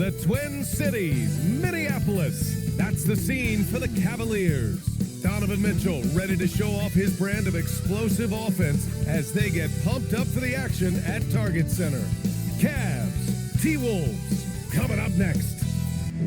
the Twin Cities, Minneapolis. That's the scene for the Cavaliers. Donovan Mitchell ready to show off his brand of explosive offense as they get pumped up for the action at Target Center. Cavs, T-Wolves, coming up next.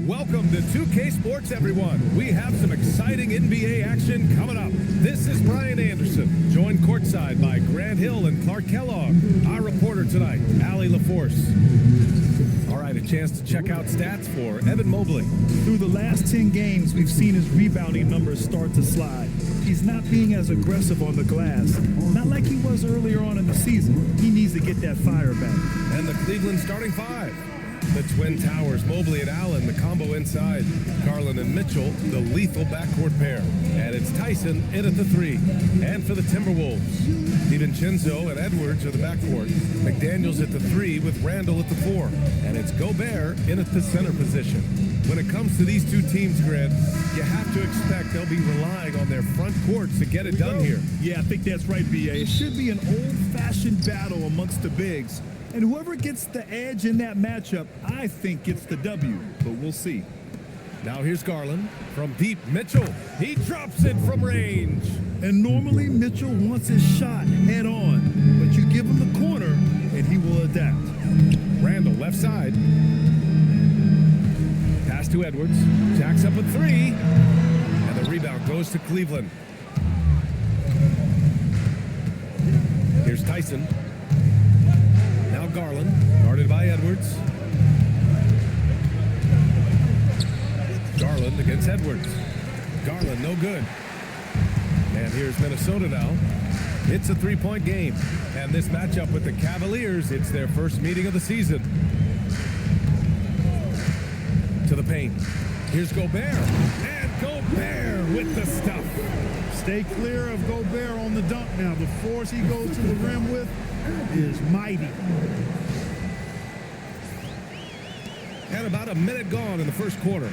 Welcome to 2K Sports, everyone. We have some exciting NBA action coming up. This is Brian Anderson, joined courtside by Grant Hill and Clark Kellogg. Our reporter tonight, Allie LaForce. All right, a chance to check out stats for Evan Mobley. Through the last 10 games, we've seen his rebounding numbers start to slide. He's not being as aggressive on the glass, not like he was earlier on in the season. He needs to get that fire back. And the Cleveland starting five. The Twin Towers, Mobley and Allen, the combo inside. Garland and Mitchell, the lethal backcourt pair. And it's Tyson in at the three. And for the Timberwolves, DiVincenzo and Edwards are the backcourt. McDaniels at the three with Randall at the four. And it's Gobert in at the center position. When it comes to these two teams, Grant, you have to expect they'll be relying on their front courts to get it done here. Yeah, I think that's right, B.A. It should be an old-fashioned battle amongst the bigs. And whoever gets the edge in that matchup, I think gets the W, but we'll see. Now here's Garland from deep. Mitchell, he drops it from range. And normally Mitchell wants his shot head on, but you give him the corner and he will adapt. Randall left side. Pass to Edwards. Jacks up a three. And the rebound goes to Cleveland. Here's Tyson. Now Garland, guarded by Edwards. Garland against Edwards. Garland, no good. And here's Minnesota now. It's a three-point game. And this matchup with the Cavaliers, it's their first meeting of the season. To the paint. Here's Gobert. And Gobert with the stuff. Stay clear of Gobert on the dunk now. The force he goes to the rim with is mighty. And about a minute gone in the first quarter.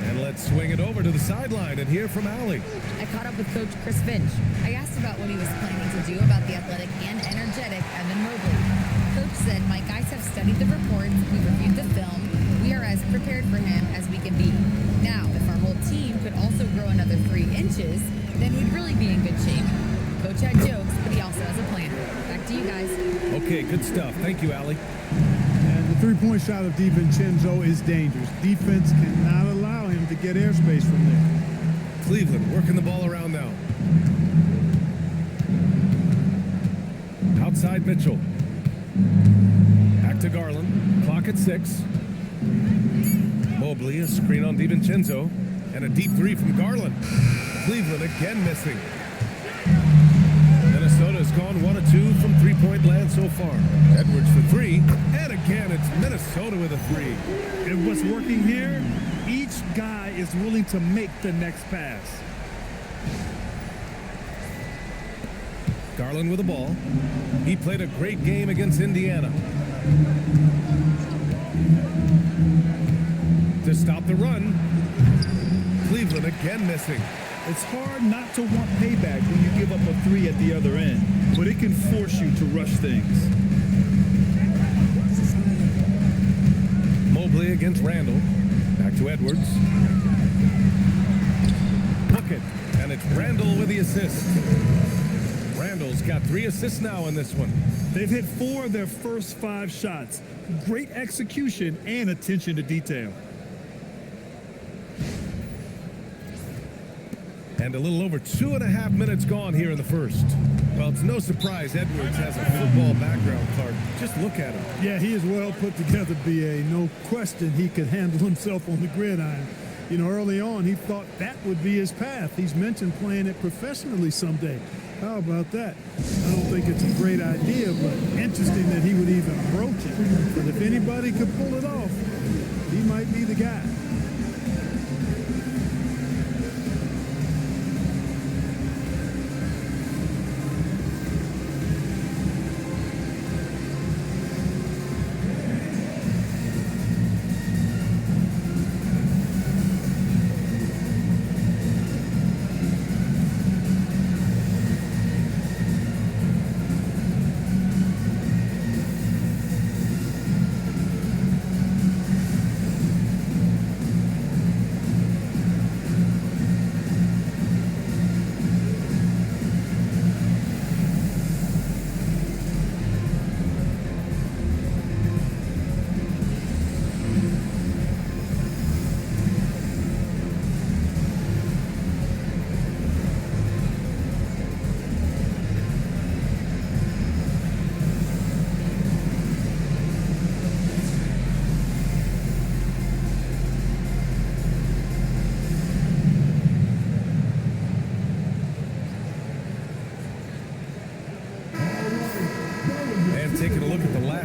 And let's swing it over to the sideline and hear from Allie. I caught up with Coach Chris Finch. I asked about what he was planning to do about the athletic and energetic Evan Mobley. Coach said, my guys have studied the reports, we've reviewed the film, we are as prepared for him as we can be. Now, if our whole team could also grow another 3 inches, then we'd really be in good shape. Coach had jokes, but he also has a plan. Back to you guys. Okay, good stuff. Thank you, Allie. And the three-point shot of DiVincenzo is dangerous. Defense cannot allow him to get airspace from there. Cleveland working the ball around now. Outside Mitchell. Back to Garland. Clock at 6. Mobley, a screen on DiVincenzo. And a deep three from Garland. Cleveland again missing. Minnesota's gone 1 of 2 from three-point land so far. Edwards for 3. And again, it's Minnesota with a 3. And what's working here, each guy is willing to make the next pass. Garland with the ball. He played a great game against Indiana. To stop the run. Cleveland again missing. It's hard not to want payback when you give up a 3 at the other end, but it can force you to rush things. Mobley against Randall. Back to Edwards. Look it. And it's Randall with the assist. Randall's got 3 assists now in this one. They've hit 4 of their first 5 shots. Great execution and attention to detail. And a little over 2.5 minutes gone here in the first. Well, it's no surprise Edwards has a football background, Clark. Just look at him. Yeah, he is well put together, B.A. No question he could handle himself on the gridiron. You know, early on, he thought that would be his path. He's mentioned playing it professionally someday. How about that? I don't think it's a great idea, but interesting that he would even approach it. But if anybody could pull it off, he might be the guy.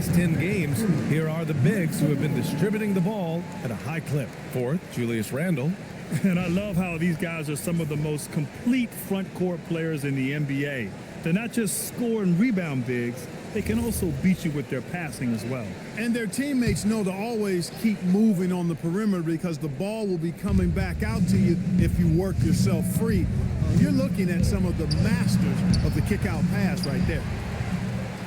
last 10 games, here are the bigs who have been distributing the ball at a high clip. Fourth, Julius Randle. And I love how these guys are some of the most complete front court players in the NBA. They're not just score and rebound bigs, they can also beat you with their passing as well. And their teammates know to always keep moving on the perimeter because the ball will be coming back out to you if you work yourself free. You're looking at some of the masters of the kick-out pass right there.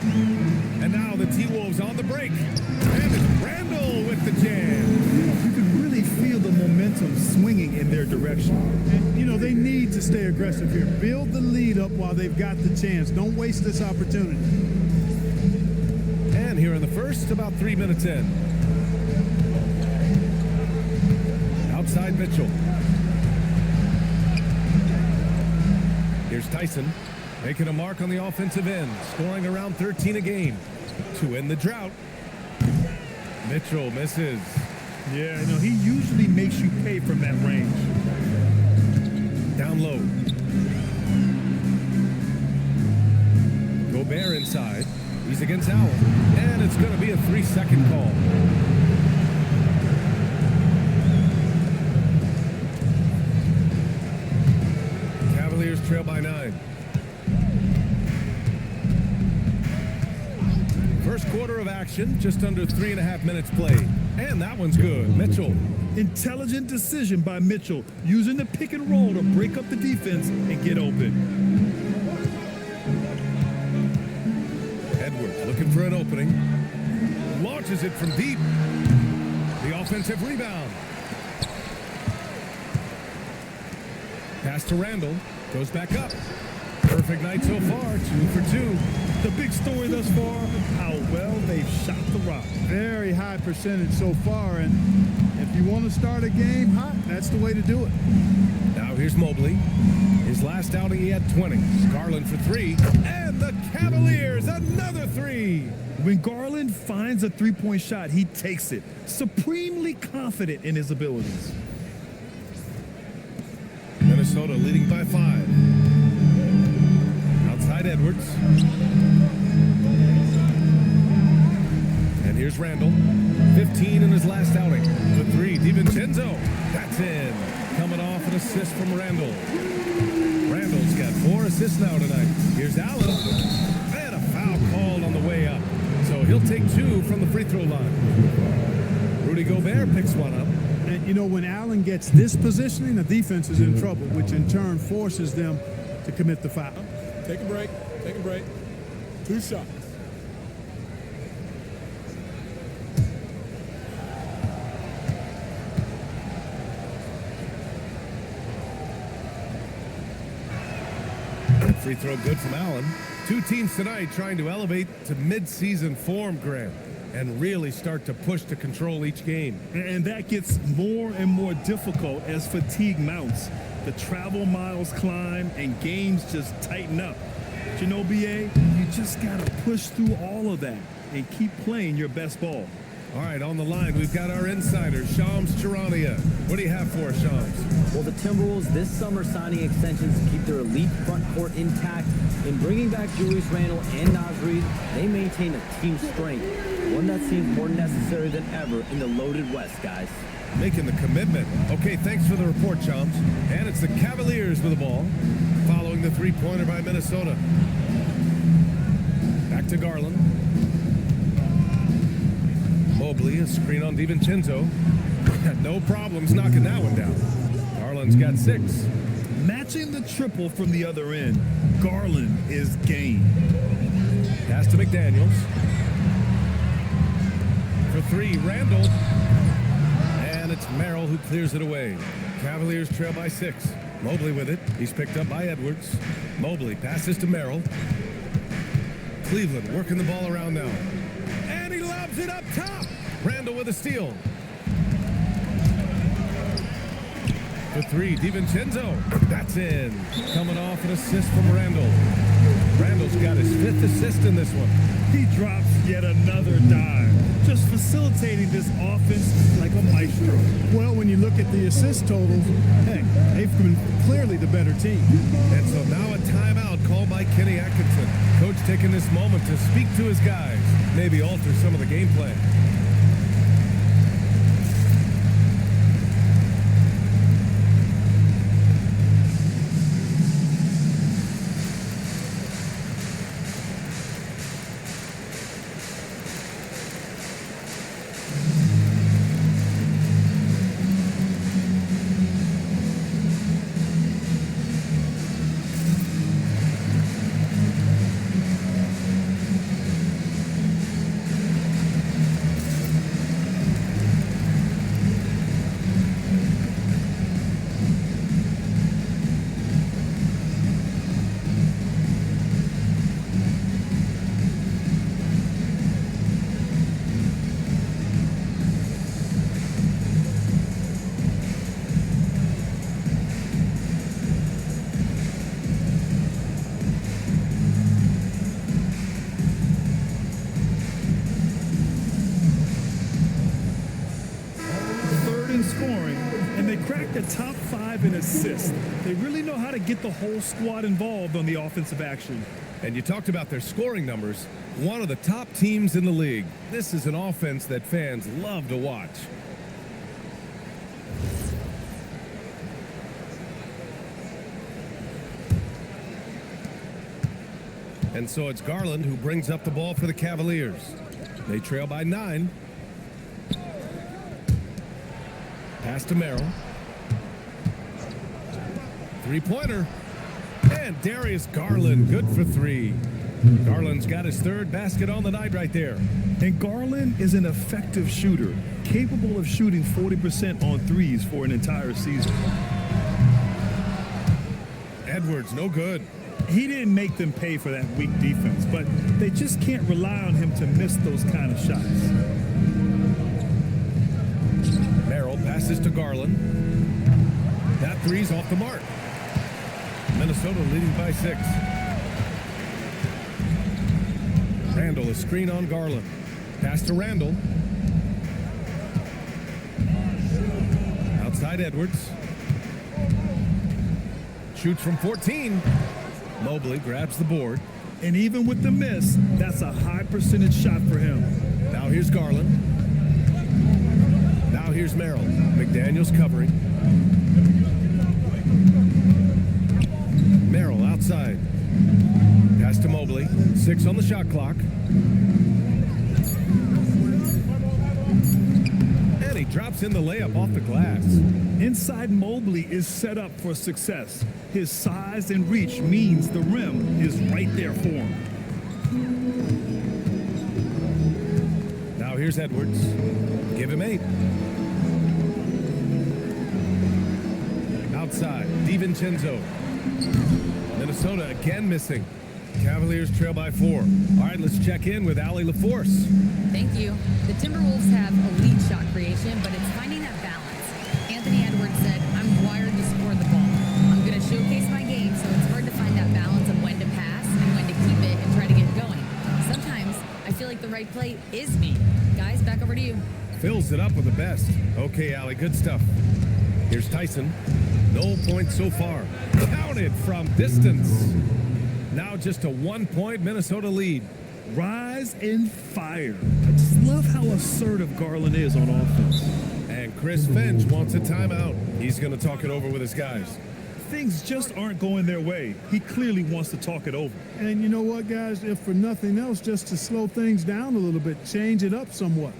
And now the T-Wolves on the break. And it's Randle with the jam. You can really feel the momentum swinging in their direction. And, you know, they need to stay aggressive here. Build the lead up while they've got the chance. Don't waste this opportunity. And here in the first, about 3 minutes in. Outside Mitchell. Here's Tyson, making a mark on the offensive end, scoring around 13 a game to end the drought. Mitchell misses. Yeah, he usually makes you pay from that range. Down low. Gobert inside. He's against Allen. And it's going to be a 3-second call. Cavaliers trail by 9. First quarter of action, just under 3.5 minutes played. And that one's good. Mitchell. Intelligent decision by Mitchell, using the pick and roll to break up the defense and get open. Edwards looking for an opening. Launches it from deep. The offensive rebound. Pass to Randle. Goes back up. Perfect night so far. 2 for 2. The big story thus far, how well they've shot the rock. Very high percentage so far, and if you want to start a game hot, that's the way to do it. Now here's Mobley. His last outing he had 20. Garland for 3. And the Cavaliers, another 3. When Garland finds a three-point shot, he takes it, supremely confident in his abilities. Minnesota leading by 5. Outside Edwards. And here's Randle. 15 in his last outing. The 3, DiVincenzo. That's in. Coming off an assist from Randle. Randle's got 4 assists now tonight. Here's Allen. And a foul called on the way up. So he'll take 2 from the free throw line. Rudy Gobert picks one up. And, you know, when Allen gets this positioning, the defense is in trouble, which in turn forces them to commit the foul. Take a break. Take a break. 2 shots. Free throw good from Allen. 2 teams tonight trying to elevate to mid-season form, Grant, and really start to push to control each game. And that gets more and more difficult as fatigue mounts. The travel miles climb and games just tighten up. But you know, BA, you just got to push through all of that and keep playing your best ball. All right, on the line, we've got our insider, Shams Charania. What do you have for us, Shams? Well, the Timberwolves this summer signing extensions to keep their elite front court intact. In bringing back Julius Randle and Naz Reid, they maintain a team strength, one that seems more necessary than ever in the loaded West, guys. Making the commitment. Okay, thanks for the report, Shams. And it's the Cavaliers with the ball, following the three-pointer by Minnesota. Back to Garland. Mobley, a screen on DiVincenzo. No problems knocking that one down. Garland's got 6. Matching the triple from the other end, Garland is game. Pass to McDaniels. For 3, Randle. And it's Merrill who clears it away. Cavaliers trail by 6. Mobley with it. He's picked up by Edwards. Mobley passes to Merrill. Cleveland working the ball around now. And he lobs it up top. Randle with a steal. For 3, DiVincenzo. That's in. Coming off an assist from Randle. Randle's got his 5th assist in this one. He drops yet another dime, just facilitating this offense like a maestro. Well, when you look at the assist totals, heck, They've been clearly the better team. And so now a timeout called by Kenny Atkinson. Coach taking this moment to speak to his guys, maybe alter some of the game plan. Top 5 in assists. They really know how to get the whole squad involved on the offensive action. And you talked about their scoring numbers. One of the top teams in the league. This is an offense that fans love to watch. And so it's Garland who brings up the ball for the Cavaliers. They trail by 9. Pass to Merrill. Three-pointer. And Darius Garland, good for 3. Garland's got his 3rd basket on the night right there. And Garland is an effective shooter, capable of shooting 40% on threes for an entire season. Edwards, no good. He didn't make them pay for that weak defense, but they just can't rely on him to miss those kind of shots. Merrill passes to Garland. That 3's off the mark. Minnesota leading by 6. Randall, a screen on Garland. Pass to Randall. Outside Edwards. Shoots from 14. Mobley grabs the board. And even with the miss, that's a high percentage shot for him. Now here's Garland. Now here's Merrill. McDaniels covering. Merrill outside. Pass to Mobley. 6 on the shot clock. And he drops in the layup off the glass. Inside Mobley is set up for success. His size and reach means the rim is right there for him. Now here's Edwards. Give him 8. Outside, DiVincenzo. Minnesota again missing. Cavaliers trail by 4. All right, let's check in with Allie LaForce. Thank you. The Timberwolves have elite shot creation, but it's finding that balance. Anthony Edwards said, I'm wired to score the ball. I'm going to showcase my game, so it's hard to find that balance of when to pass and when to keep it and try to get going. Sometimes I feel like the right play is me. Guys, back over to you. Fills it up with the best. Okay, Allie, good stuff. Here's Tyson. No points so far. Counted from distance. Now just a 1-point Minnesota lead. Rise and fire. I just love how assertive Garland is on offense. And Chris Finch wants a timeout. He's going to talk it over with his guys. Things just aren't going their way. He clearly wants to talk it over. And you know what, guys? If for nothing else, just to slow things down a little bit, change it up somewhat.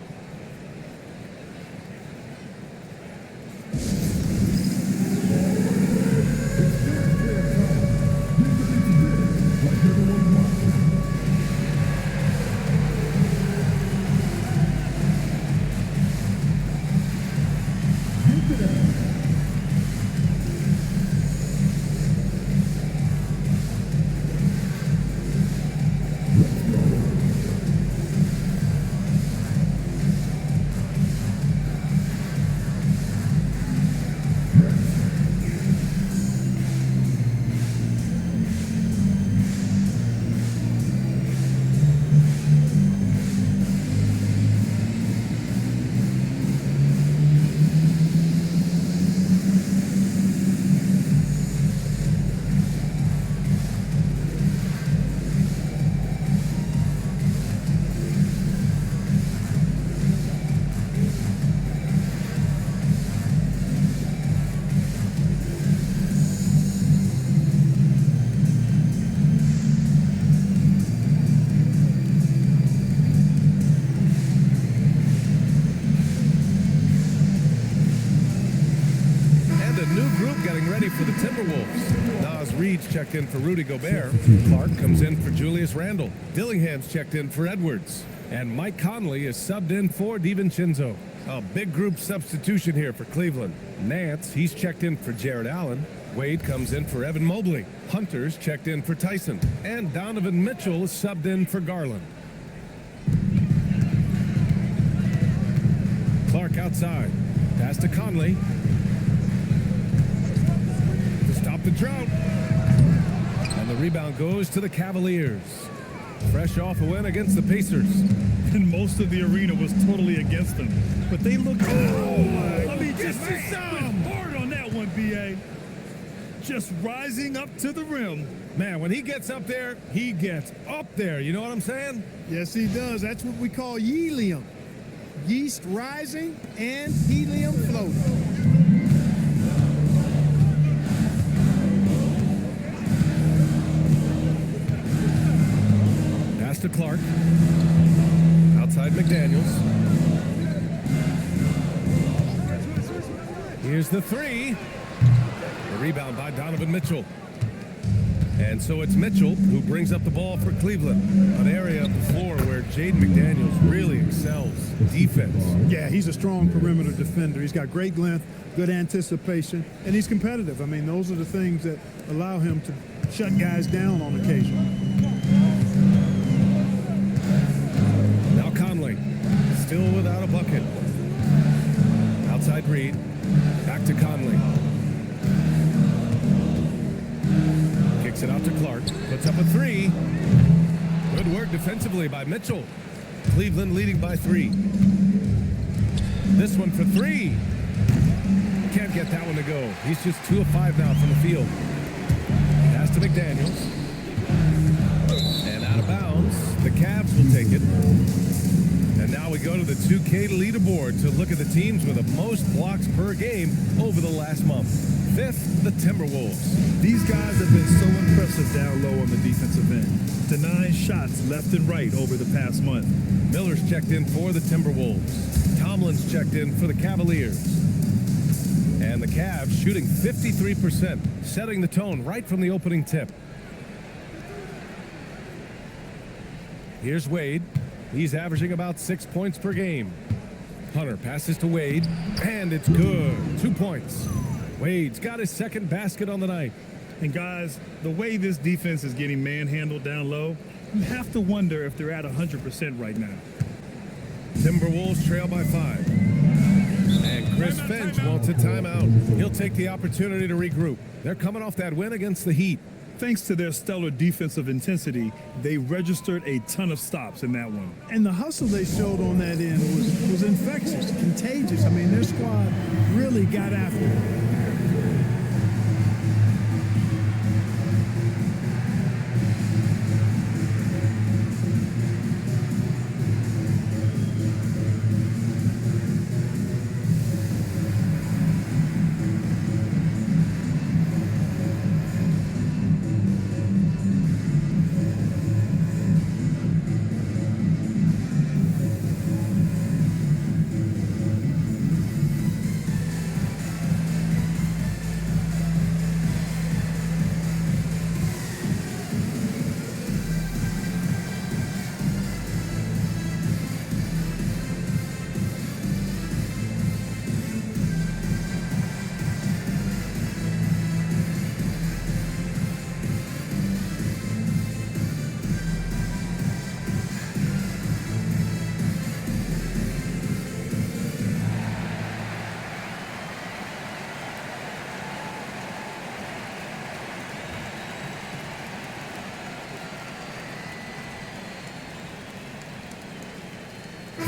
getting ready for the Timberwolves. Nas Reed's checked in for Rudy Gobert. Clark comes in for Julius Randle. Dillingham's checked in for Edwards. And Mike Conley is subbed in for DiVincenzo. A big group substitution here for Cleveland. Nance, he's checked in for Jared Allen. Wade comes in for Evan Mobley. Hunter's checked in for Tyson. And Donovan Mitchell is subbed in for Garland. Clark outside. Pass to Conley. To stop the drought. And the rebound goes to the Cavaliers. Fresh off a win against the Pacers. And most of the arena was totally against them. But they looked just hard on that one, B.A. Just rising up to the rim. Man, when he gets up there, he gets up there. You know what I'm saying? Yes, he does. That's what we call helium. Yeast rising and helium floating. Pass to Clark. Outside McDaniels. Here's the three. The rebound by Donovan Mitchell. And so it's Mitchell who brings up the ball for Cleveland. An area of the floor where Jaden McDaniels really excels defense. Yeah, he's a strong perimeter defender. He's got great length, good anticipation, and he's competitive. I mean, those are the things that allow him to shut guys down on occasion. Now Conley, still without a bucket. Outside Reed, back to Conley. Kicks it out to Clark, puts up a three. Good work defensively by Mitchell. Cleveland leading by 3. This one for 3. Can't get that one to go. He's just 2 of 5 now from the field. Pass to McDaniels. And out of bounds. The Cavs will take it. And now we go to the 2K leaderboard to look at the teams with the most blocks per game over the last month. 5th, the Timberwolves. These guys have been so impressive down low on the defensive end, denying shots left and right over the past month. Miller's checked in for the Timberwolves. Tomlin's checked in for the Cavaliers. And the Cavs shooting 53%, setting the tone right from the opening tip. Here's Wade. He's averaging about 6 points per game. Hunter passes to Wade, and it's good. 2 points. Wade's got his second basket on the night. And guys, the way this defense is getting manhandled down low, you have to wonder if they're at 100% right now. Timberwolves trail by 5. And Chris Finch wants a timeout. He'll take the opportunity to regroup. They're coming off that win against the Heat. Thanks to their stellar defensive intensity, they registered a ton of stops in that one. And the hustle they showed on that end was infectious, contagious. I mean, their squad really got after it.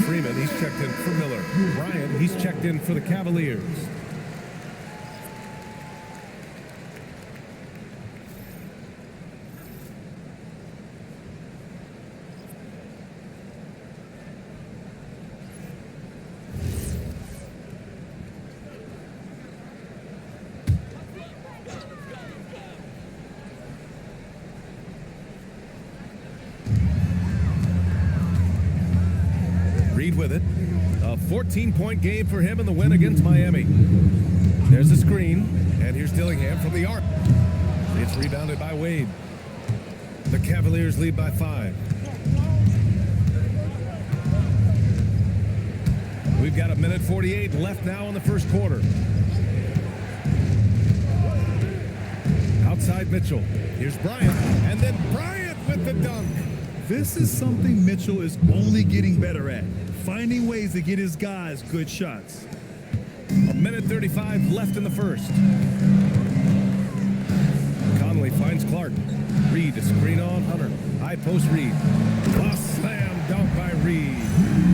Freeman, he's checked in for Miller. Ryan, he's checked in for the Cavaliers. Reed with it. A 14-point game for him in the win against Miami. There's a screen, and here's here's Dillingham from the arc. It's rebounded by Wade. The Cavaliers lead by 5. We've got 1:48 left now in the first quarter. Outside Mitchell. Here's Bryant. And then Bryant with the dunk. This is something Mitchell is only getting better at, finding ways to get his guys good shots. 1:35 left in the first. Conley finds Clark. Reed to screen on Hunter. High post Reed. A slam dunk by Reed.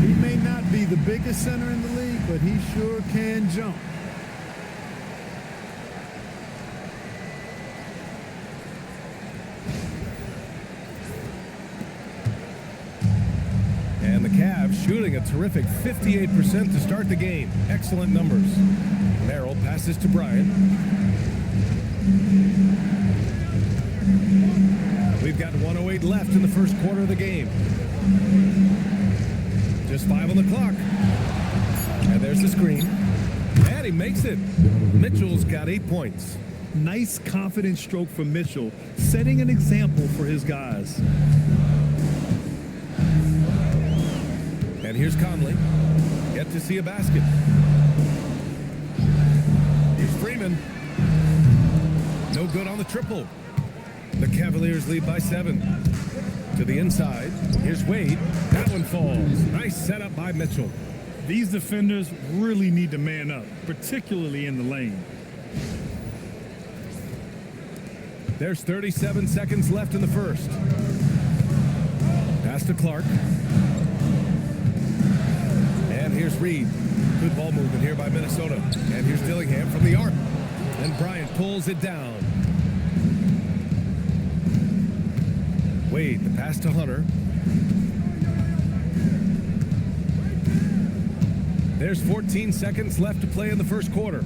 He may not be the biggest center in the league, but he sure can jump. And the Cavs shooting a terrific 58% to start the game. Excellent numbers. Merrill passes to Bryant. We've got 1:08 left in the first quarter of the game. Just 5 on the clock. And there's the screen. And he makes it. Mitchell's got 8 points. Nice, confident stroke from Mitchell, setting an example for his guys. And here's Conley. Yet to see a basket. Here's Freeman. No good on the triple. The Cavaliers lead by 7. To the inside. Here's Wade. That one falls. Nice setup by Mitchell. These defenders really need to man up, particularly in the lane. There's 37 seconds left in the first. Pass to Clark. And here's Reed. Good ball movement here by Minnesota. And here's Dillingham from the arc. And Bryant pulls it down. Wade, the pass to Hunter. There's 14 seconds left to play in the first quarter.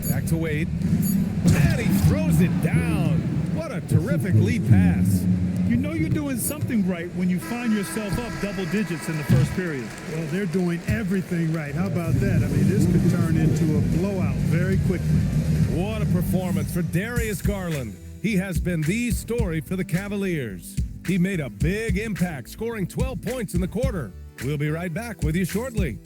Back to Wade. And he throws it down. What a terrific lead pass. You know you're doing something right when you find yourself up double digits in the first period. Well, they're doing everything right. How about that? I mean, this could turn into a blowout very quickly. What a performance for Darius Garland. He has been the story for the Cavaliers. He made a big impact, scoring 12 points in the quarter. We'll be right back with you shortly.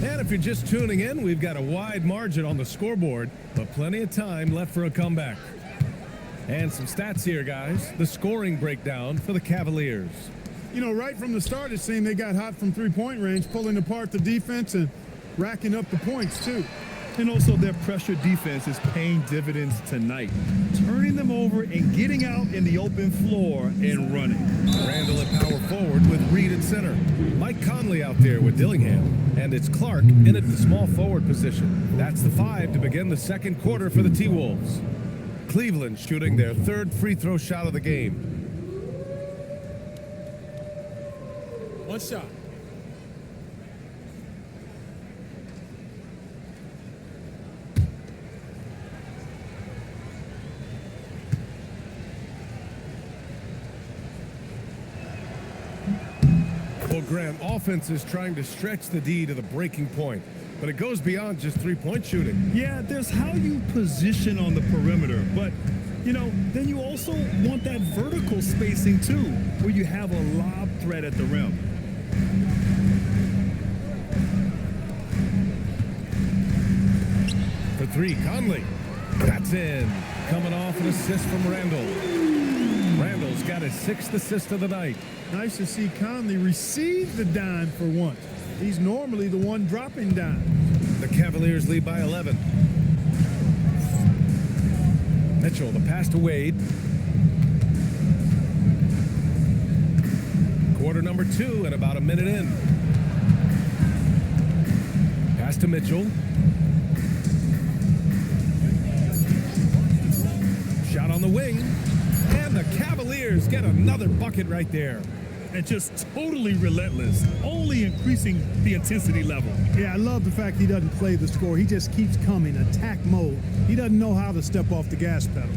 And if you're just tuning in, we've got a wide margin on the scoreboard, but plenty of time left for a comeback. And some stats here, guys. The scoring breakdown for the Cavaliers. You know, right from the start, it seemed they got hot from three-point range, pulling apart the defense and racking up the points, too. And also their pressure defense is paying dividends tonight, turning them over and getting out in the open floor and running. Randall at power forward with Reed at center. Mike Conley out there with Dillingham. And it's Clark in at the small forward position. That's the 5 to begin the second quarter for the T-Wolves. Cleveland shooting their third free throw shot of the game. One shot. Well, Graham, offense is trying to stretch the D to the breaking point, but it goes beyond just three-point shooting. Yeah, there's how you position on the perimeter, but, you know, then you also want that vertical spacing, too, where you have a lob threat at the rim. For 3, Conley. That's in. Coming off an assist from Randall. Randall's got his 6th assist of the night. Nice to see Conley receive the dime for once. He's normally the one dropping dimes. The Cavaliers lead by 11. Mitchell, the pass to Wade. Quarter number 2 and about a minute in. Pass to Mitchell. Shot on the wing. And the Cavaliers get another bucket right there. and just totally relentless, only increasing the intensity level. Yeah, I love the fact he doesn't play the score. He just keeps coming, attack mode. He doesn't know how to step off the gas pedal.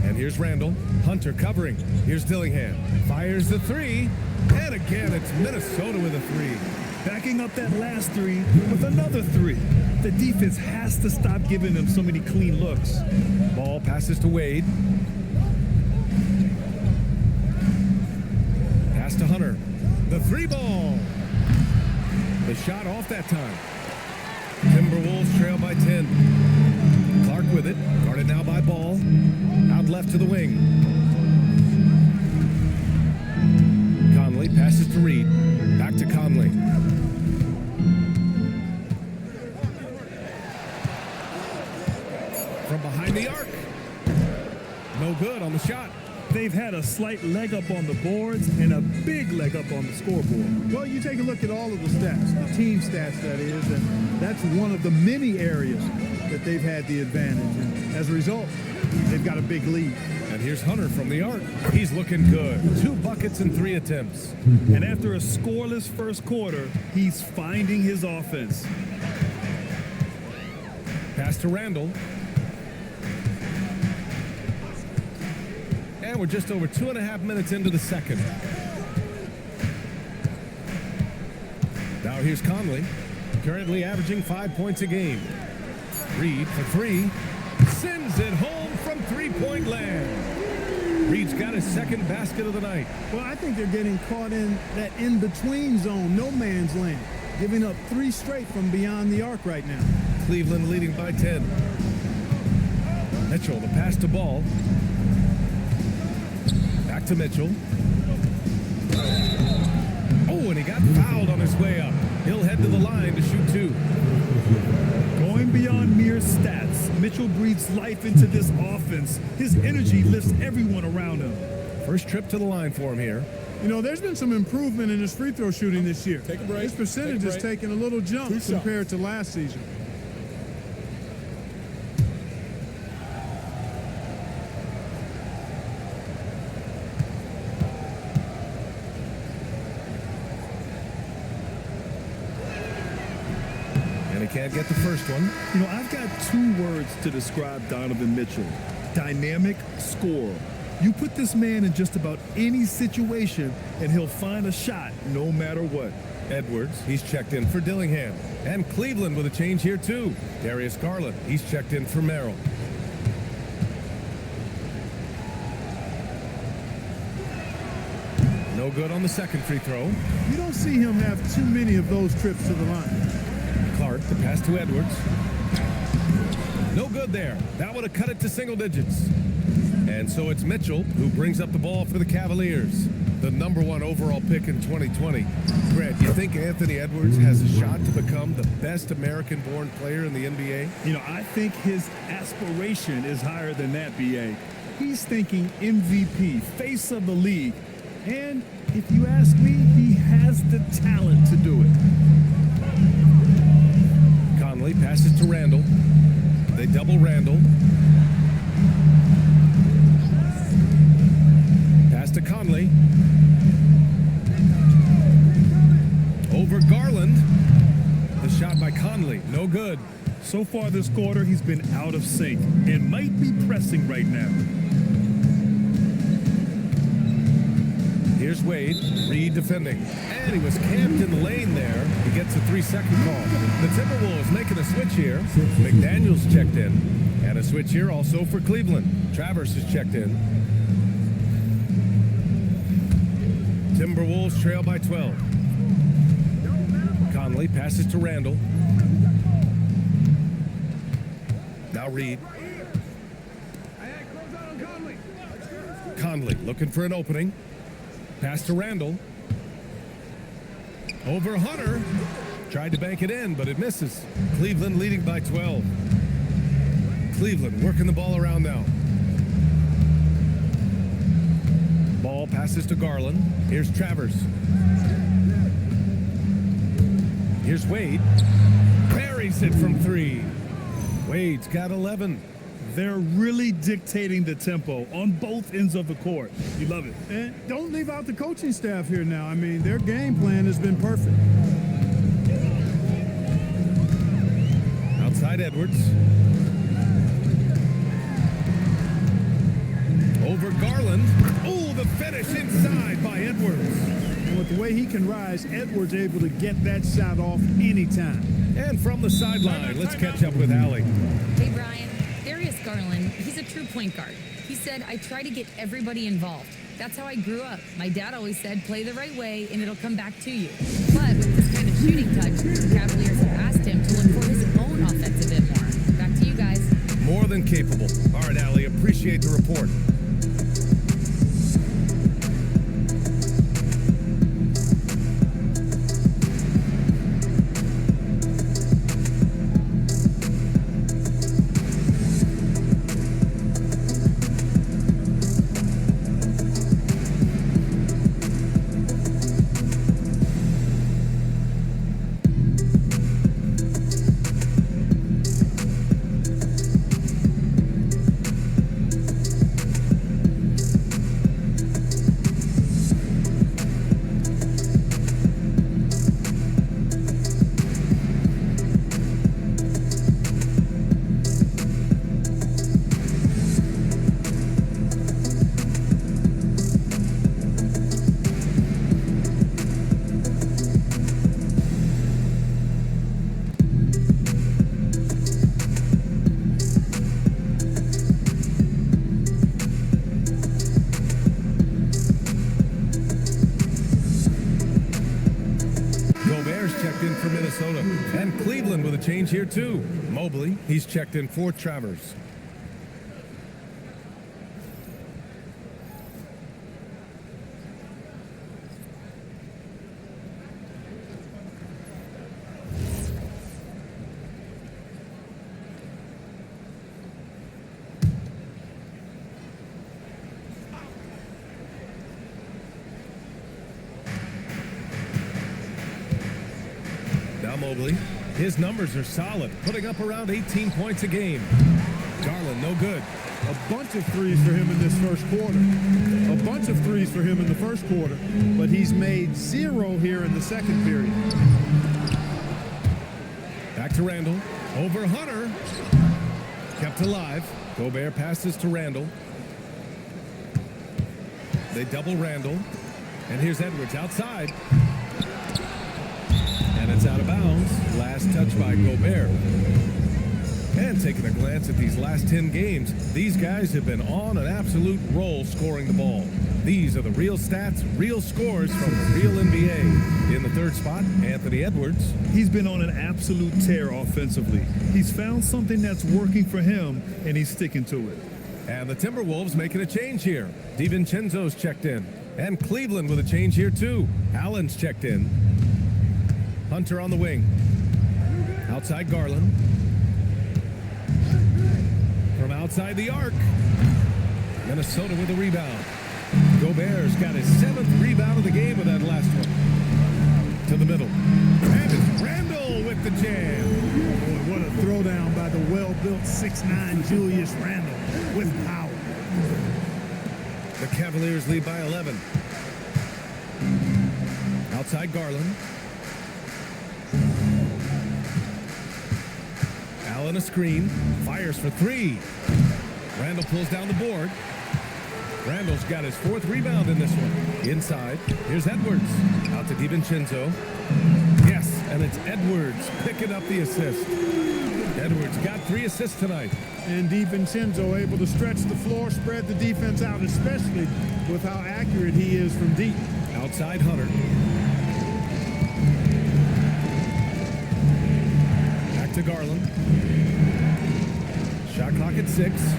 And here's Randall. Hunter covering. Here's Dillingham. Fires the three. And again, it's Minnesota with a three. Backing up that last three with another three. The defense has to stop giving them so many clean looks. Ball passes to Wade. Pass to Hunter. The three ball. The shot off that time. Timberwolves trail by 10. Clark with it. Guarded now by Ball. Out left to the wing. Conley passes to Reed. Back to Conley. From behind the arc. No good on the shot. They've had a slight leg up on the boards and a big leg up on the scoreboard. Well, you take a look at all of the stats, the team stats that is, and that's one of the many areas that they've had the advantage. And as a result, they've got a big lead. And here's Hunter from the arc. He's looking good. 2 buckets in 3 attempts. And after a scoreless first quarter, he's finding his offense. Pass to Randall. And we're just over 2.5 minutes into the second. Now here's Conley, currently averaging 5 points a game. Reed for three. Sends it home from three-point land. Reed's got his second basket of the night. Well, I think they're getting caught in that in-between zone, no man's land, giving up 3 straight from beyond the arc right now. Cleveland leading by 10. Mitchell, the pass to Ball. Back to Mitchell. Oh, and he got fouled on his way up. He'll head to the line to shoot 2. Going beyond mere stats, Mitchell breathes life into this offense. His energy lifts everyone around him. First trip to the line for him here. You know, there's been some improvement in his free throw shooting this year. Take a break. His percentage has taken a little jump 2 shots. compared to last season. And he can't get the first one. You know, I've got 2 words to describe Donovan Mitchell. Dynamic scorer. You put this man in just about any situation, and he'll find a shot no matter what. Edwards, he's checked in for Dillingham. And Cleveland with a change here too. Darius Garland, he's checked in for Merrill. No good on the second free throw. You don't see him have too many of those trips to the line. Clark, the pass to Edwards. No good there. That would have cut it to single digits. And so it's Mitchell who brings up the ball for the Cavaliers, the #1 overall pick in 2020. Grant, you think Anthony Edwards has a shot to become the best American-born player in the NBA? You know, I think his aspiration is higher than that, B.A. He's thinking MVP, face of the league. And if you ask me, he has the talent to do it. Conley passes to Randall. They double Randall. Pass to Conley. Over Garland. The shot by Conley. No good. So far this quarter, he's been out of sync and might be pressing right now. Here's Wade. Reed defending. And he was camped in the lane there. He gets a 3-second call. The Timberwolves making a switch here. McDaniels checked in. And a switch here also for Cleveland. Travers is checked in. Timberwolves trail by 12. Conley passes to Randall. Now Reed. Conley looking for an opening. Pass to Randall. Over Hunter. Tried to bank it in, but it misses. Cleveland leading by 12. Cleveland working the ball around now. Ball passes to Garland. Here's Travers. Here's Wade. Buries it from 3. Wade's got 11. They're really dictating the tempo on both ends of the court. You love it. And don't leave out the coaching staff here now. I mean, their game plan has been perfect. Outside Edwards. Over Garland. Oh, the finish inside by Edwards. And with the way he can rise, Edwards able to get that shot off anytime. And from the sideline, let's catch up with Allie. Hey, Brian. Darius Garland, he's a true point guard. He said, I try to get everybody involved. That's how I grew up. My dad always said, play the right way and it'll come back to you. But with this kind of shooting touch, the Cavaliers have asked him to look for his own offensive bit more. Back to you guys. More than capable. All right, Allie, appreciate the report. Checked in for Minnesota. And Cleveland with a change here, too. Mobley, he's checked in for Travers. Mobley. His numbers are solid, putting up around 18 points a game. Garland, no good. A bunch of threes for him in this first quarter. A bunch of threes for him in the first quarter, but he's made 0 here in the second period. Back to Randall. Over Hunter. Kept alive. Gobert passes to Randall. They double Randall. And here's Edwards outside. And it's out of bounds. Last touch by Gobert. And taking a glance at these last 10 games, these guys have been on an absolute roll scoring the ball. These are the real stats, real scores from the real NBA. In the third spot, Anthony Edwards. He's been on an absolute tear offensively. He's found something that's working for him, and he's sticking to it. And the Timberwolves making a change here. DiVincenzo's checked in. And Cleveland with a change here, too. Allen's checked in. Hunter on the wing. Outside Garland. From outside the arc. Minnesota with a rebound. Gobert's got his 7th rebound of the game with that last one. To the middle. And it's Randall with the jam. Boy, what a throwdown by the well-built 6'9" Julius Randall with power. The Cavaliers lead by 11. Outside Garland. Allen a screen. Fires for 3. Randall pulls down the board. Randall's got his 4th rebound in this one. Inside. Here's Edwards. Out to DiVincenzo. Yes, and it's Edwards picking up the assist. Edwards got 3 assists tonight. And DiVincenzo able to stretch the floor, spread the defense out, especially with how accurate he is from deep. Outside Hunter. Back to Garland. Shot clock at 6.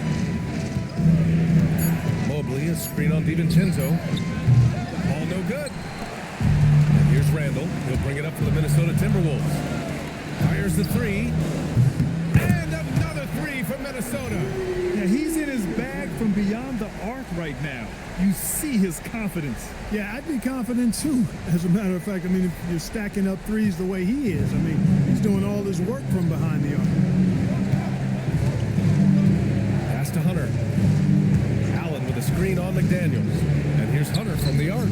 Mobley, a screen on DiVincenzo. Ball no good. And here's Randall. He'll bring it up for the Minnesota Timberwolves. Fires the 3. And another 3 for Minnesota. Yeah, he's in his bag from beyond the arc right now. You see his confidence. Yeah, I'd be confident too. As a matter of fact, I mean, if you're stacking up threes the way he is, I mean, he's doing all his work from behind the arc. screen on McDaniels. And here's Hunter from the arc.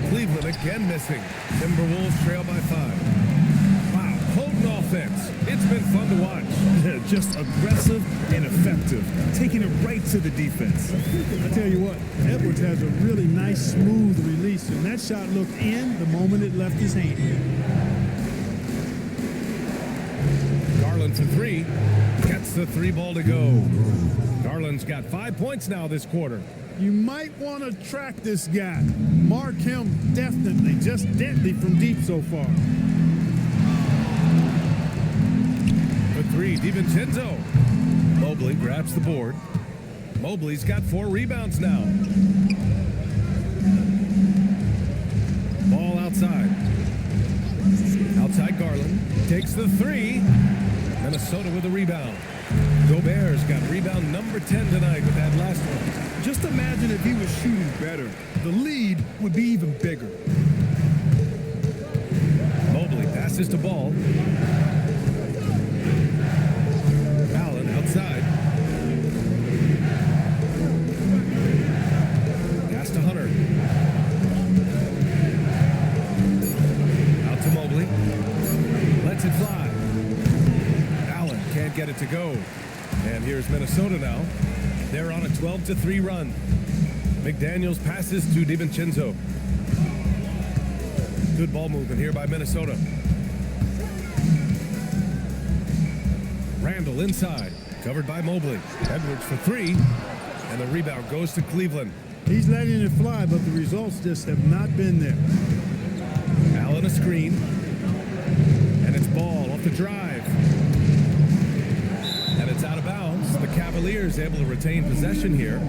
Cleveland again missing. Timberwolves trail by 5. Wow, potent offense. It's been fun to watch. Yeah, just aggressive and effective, taking it right to the defense. I tell you what, Edwards has a really nice, smooth release, and that shot looked in the moment it left his hand. Garland for 3. Gets the 3 ball to go. Garland's got 5 points now this quarter. You might want to track this guy. Mark him definitely, just deadly from deep so far. For 3, DiVincenzo. Mobley grabs the board. Mobley's got 4 rebounds now. Ball outside. Outside Garland. Takes the 3. Minnesota with a rebound. Gobert's got rebound number 10 tonight with that last one. Just imagine if he was shooting better. The lead would be even bigger. Mobley passes to Ball. Allen outside. Pass to Hunter. Out to Mobley. Lets it fly. Allen can't get it to go. And here's Minnesota now. They're on a 12-3 run. McDaniels passes to DiVincenzo. Good ball movement here by Minnesota. Randall inside, covered by Mobley. Edwards for 3, and the rebound goes to Cleveland. He's letting it fly, but the results just have not been there. Allen a screen, and it's Ball off the drive. And it's out of bounds. The Cavaliers able to retain possession here.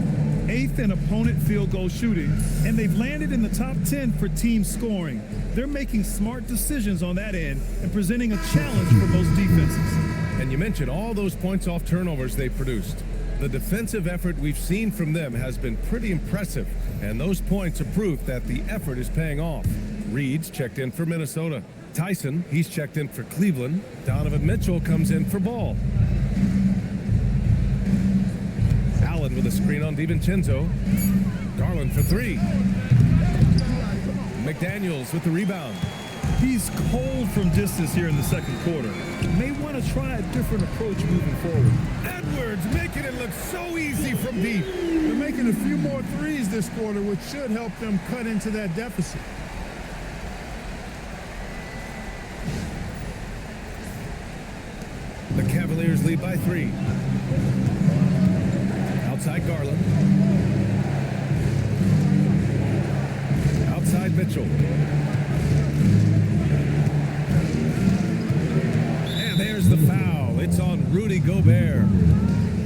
8th in opponent field goal shooting, and they've landed in the top 10 for team scoring. They're making smart decisions on that end and presenting a challenge for most defenses. And you mentioned all those points off turnovers they produced. The defensive effort we've seen from them has been pretty impressive, and those points are proof that the effort is paying off. Reed's checked in for Minnesota. Tyson, he's checked in for Cleveland. Donovan Mitchell comes in for Ball. Allen with a screen on DiVincenzo. Garland for 3. McDaniels with the rebound. He's cold from distance here in the second quarter. May want to try a different approach moving forward. Edwards making it look so easy from deep. They're making a few more threes this quarter, which should help them cut into that deficit. The Cavaliers lead by 3. Outside Garland. Outside Mitchell. And there's the foul. It's on Rudy Gobert.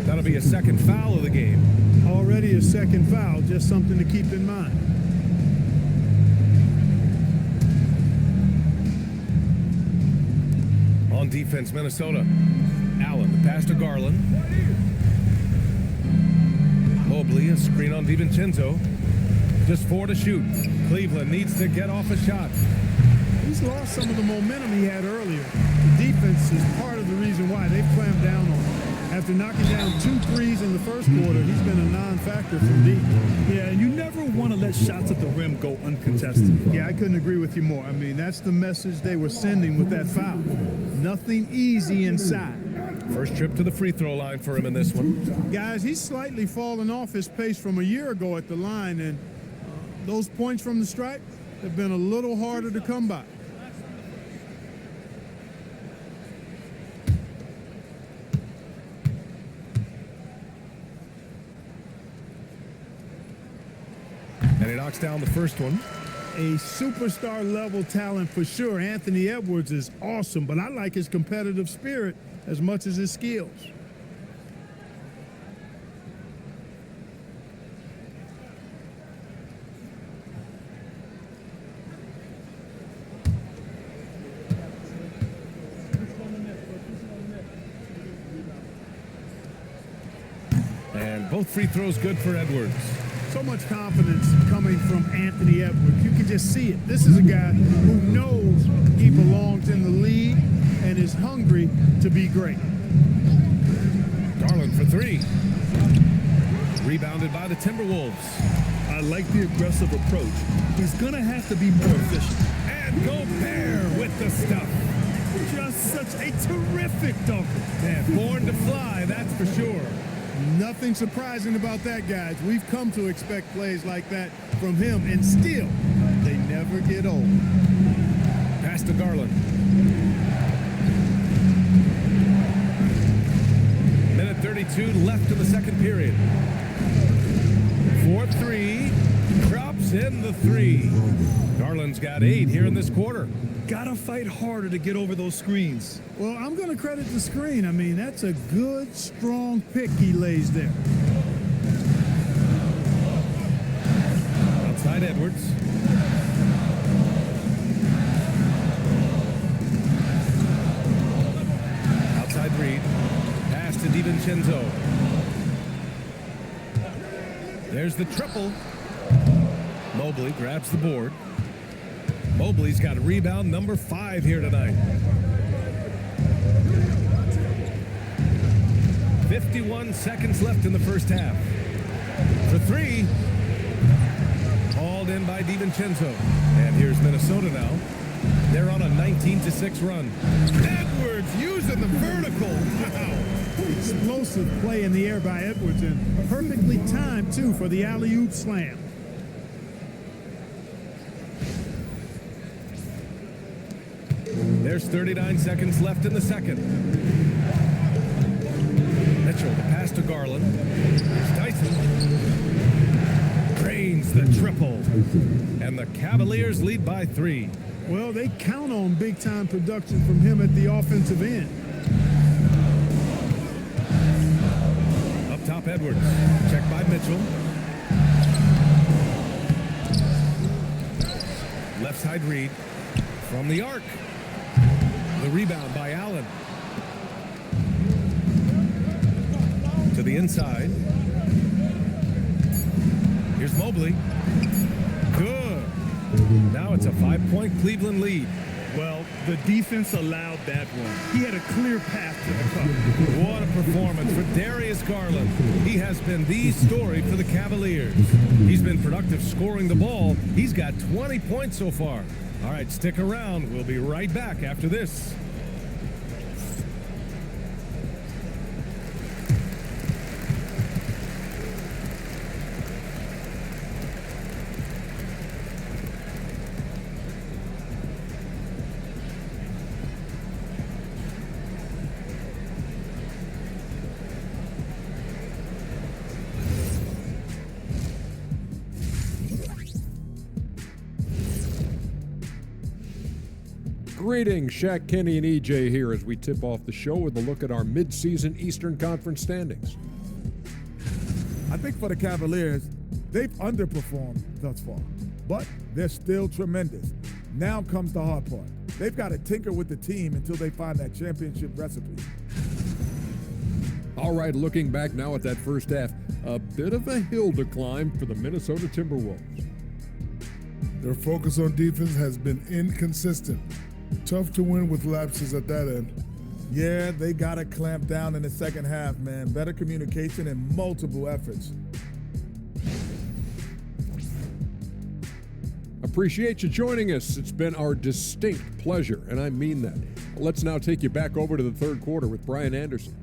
That'll be a second foul of the game. Already a second foul, just something to keep in mind. On defense, Minnesota. Allen, the pass to Garland. Mobley, a screen on DiVincenzo. Just 4 to shoot. Cleveland needs to get off a shot. He's lost some of the momentum he had earlier. The defense is part of the reason why they've clamped down on him. After knocking down 2 threes in the first quarter, he's been a non-factor from deep. Yeah, and you never want to let shots at the rim go uncontested. Yeah, I couldn't agree with you more. I mean, that's the message they were sending with that foul. Nothing easy inside. First trip to the free throw line for him in this one. Guys, he's slightly fallen off his pace from a year ago at the line, and those points from the stripe have been a little harder to come by. And he knocks down the first one. A superstar level talent for sure. Anthony Edwards is awesome, but I like his competitive spirit as much as his skills. And both free throws good for Edwards. So much confidence coming from Anthony Edwards. You can just see it. This is a guy who knows he belongs in the league and is hungry to be great. Garland for 3. Rebounded by the Timberwolves. I like the aggressive approach. He's going to have to be more efficient. And Gobert with the stuff. Just such a terrific dunker. Man, born to fly, that's for sure. Nothing surprising about that, guys. We've come to expect plays like that from him, and still, they never get old. Pass to Garland. Minute 32 left in the second period. 4-3. Drops in the three. Garland's got 8 here in this quarter. Gotta fight harder to get over those screens. Well, I'm going to credit the screen. I mean, that's a good, strong pick he lays there. Outside Edwards. Outside Reed. Pass to DiVincenzo. There's the triple. Mobley grabs the board. Mobley's got rebound number 5 here tonight. 51 seconds left in the first half. For 3. Hauled in by DiVincenzo. And here's Minnesota now. They're on a 19-6 run. Edwards using the vertical. Wow. Explosive play in the air by Edwards, and perfectly timed, too, for the alley-oop slam. There's 39 seconds left in the second. Mitchell, the pass to Garland. Here's Tyson. Drains the triple. And the Cavaliers lead by 3. Well, they count on big-time production from him at the offensive end. Up top, Edwards. Checked by Mitchell. Left side Reed. From the arc. The rebound by Allen. To the inside. Here's Mobley. Good. Now it's a 5-point Cleveland lead. Well, the defense allowed that one. He had a clear path to the cup. What a performance for Darius Garland. He has been the story for the Cavaliers. He's been productive scoring the ball. He's got 20 points so far. All right, stick around. We'll be right back after this. Greetings, Shaq, Kenny, and EJ here as we tip off the show with a look at our mid-season Eastern Conference standings. I think for the Cavaliers, they've underperformed thus far, but they're still tremendous. Now comes the hard part. They've got to tinker with the team until they find that championship recipe. All right, looking back now at that first half, a bit of a hill to climb for the Minnesota Timberwolves. Their focus on defense has been inconsistent. Tough to win with lapses at that end. Yeah, they got to clamp down in the second half, man. Better communication and multiple efforts. Appreciate you joining us. It's been our distinct pleasure, and I mean that. Let's now take you back over to the third quarter with Brian Anderson.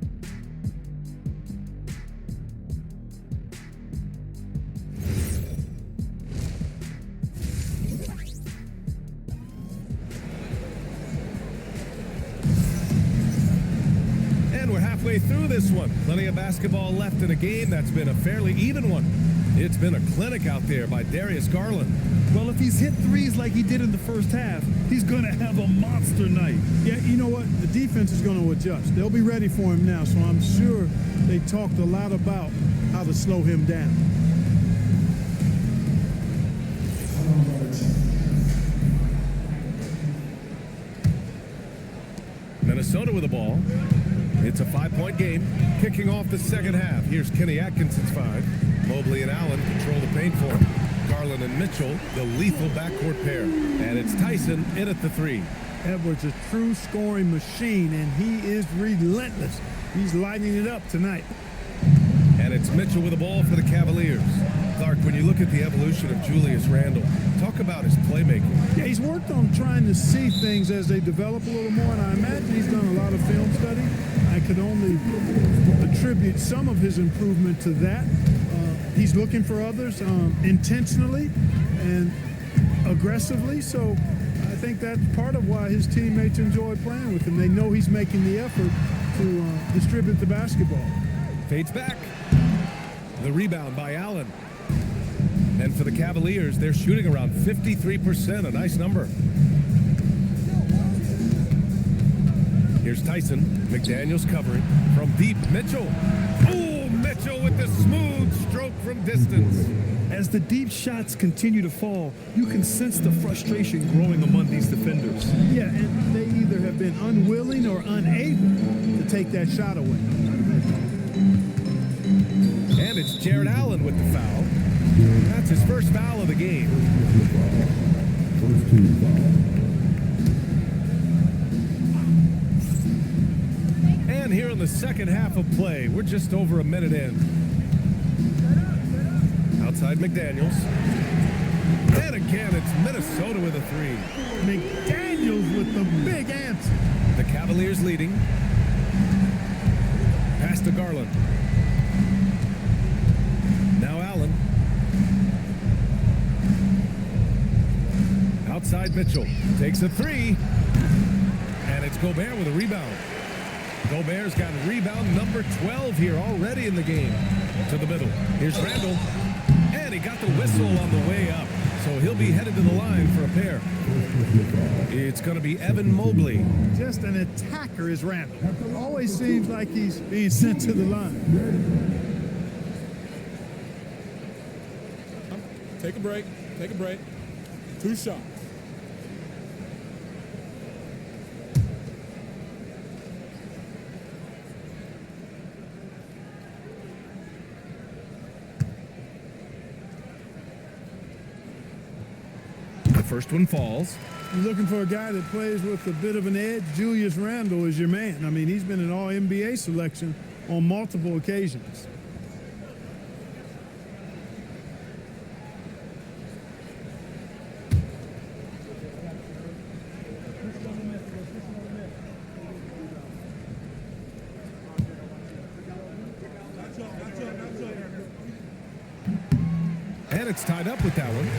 Through this one. Plenty of basketball left in a game that's been a fairly even one. It's been a clinic out there by Darius Garland. Well, if he's hit threes like he did in the first half, he's going to have a monster night. Yeah, you know what? The defense is going to adjust. They'll be ready for him now, so I'm sure they talked a lot about how to slow him down. Minnesota with the ball. It's a 5-point game. Kicking off the second half. Here's Kenny Atkinson's 5. Mobley and Allen control the paint for him. Garland and Mitchell, the lethal backcourt pair. And it's Tyson in at the 3. Edwards, a true scoring machine, and he is relentless. He's lighting it up tonight. And And it's Mitchell with the ball for the Cavaliers. Clark, when you look at the evolution of Julius Randle, talk about his playmaking. Yeah, he's worked on trying to see things as they develop a little more, and I imagine he's done a lot of film study. I could only attribute some of his improvement to that. He's looking for others intentionally and aggressively, so I think that's part of why his teammates enjoy playing with him. They know he's making the effort to distribute the basketball. Fades back. The rebound by Allen. And for the Cavaliers, they're shooting around 53%, a nice number. Here's Tyson. McDaniels covering from deep. Mitchell. Oh, Mitchell with the smooth stroke from distance. As the deep shots continue to fall, you can sense the frustration growing among these defenders. Yeah, and they either have been unwilling or unable to take that shot away. And it's Jared Allen with the foul. That's his first foul of the game. And here in the second half of play, we're just over a minute in. Outside McDaniels. And again, it's Minnesota with a three. McDaniels with the big answer. The Cavaliers leading. Pass to Garland. Now Allen. Outside Mitchell. Takes a three. And it's Gobert with a rebound. Gobert's got rebound number 12 here already in the game. To the middle. Here's Randle. And he got the whistle on the way up. So he'll be headed to the line for a pair. It's going to be Evan Mobley. Just an attacker is Randle. Always seems like he's being sent to the line. Take a break. Take a break. 2 shots. The first one falls. You're looking for a guy that plays with a bit of an edge. Julius Randle is your man. I mean, he's been an All-NBA selection on multiple occasions. And it's tied up with that one.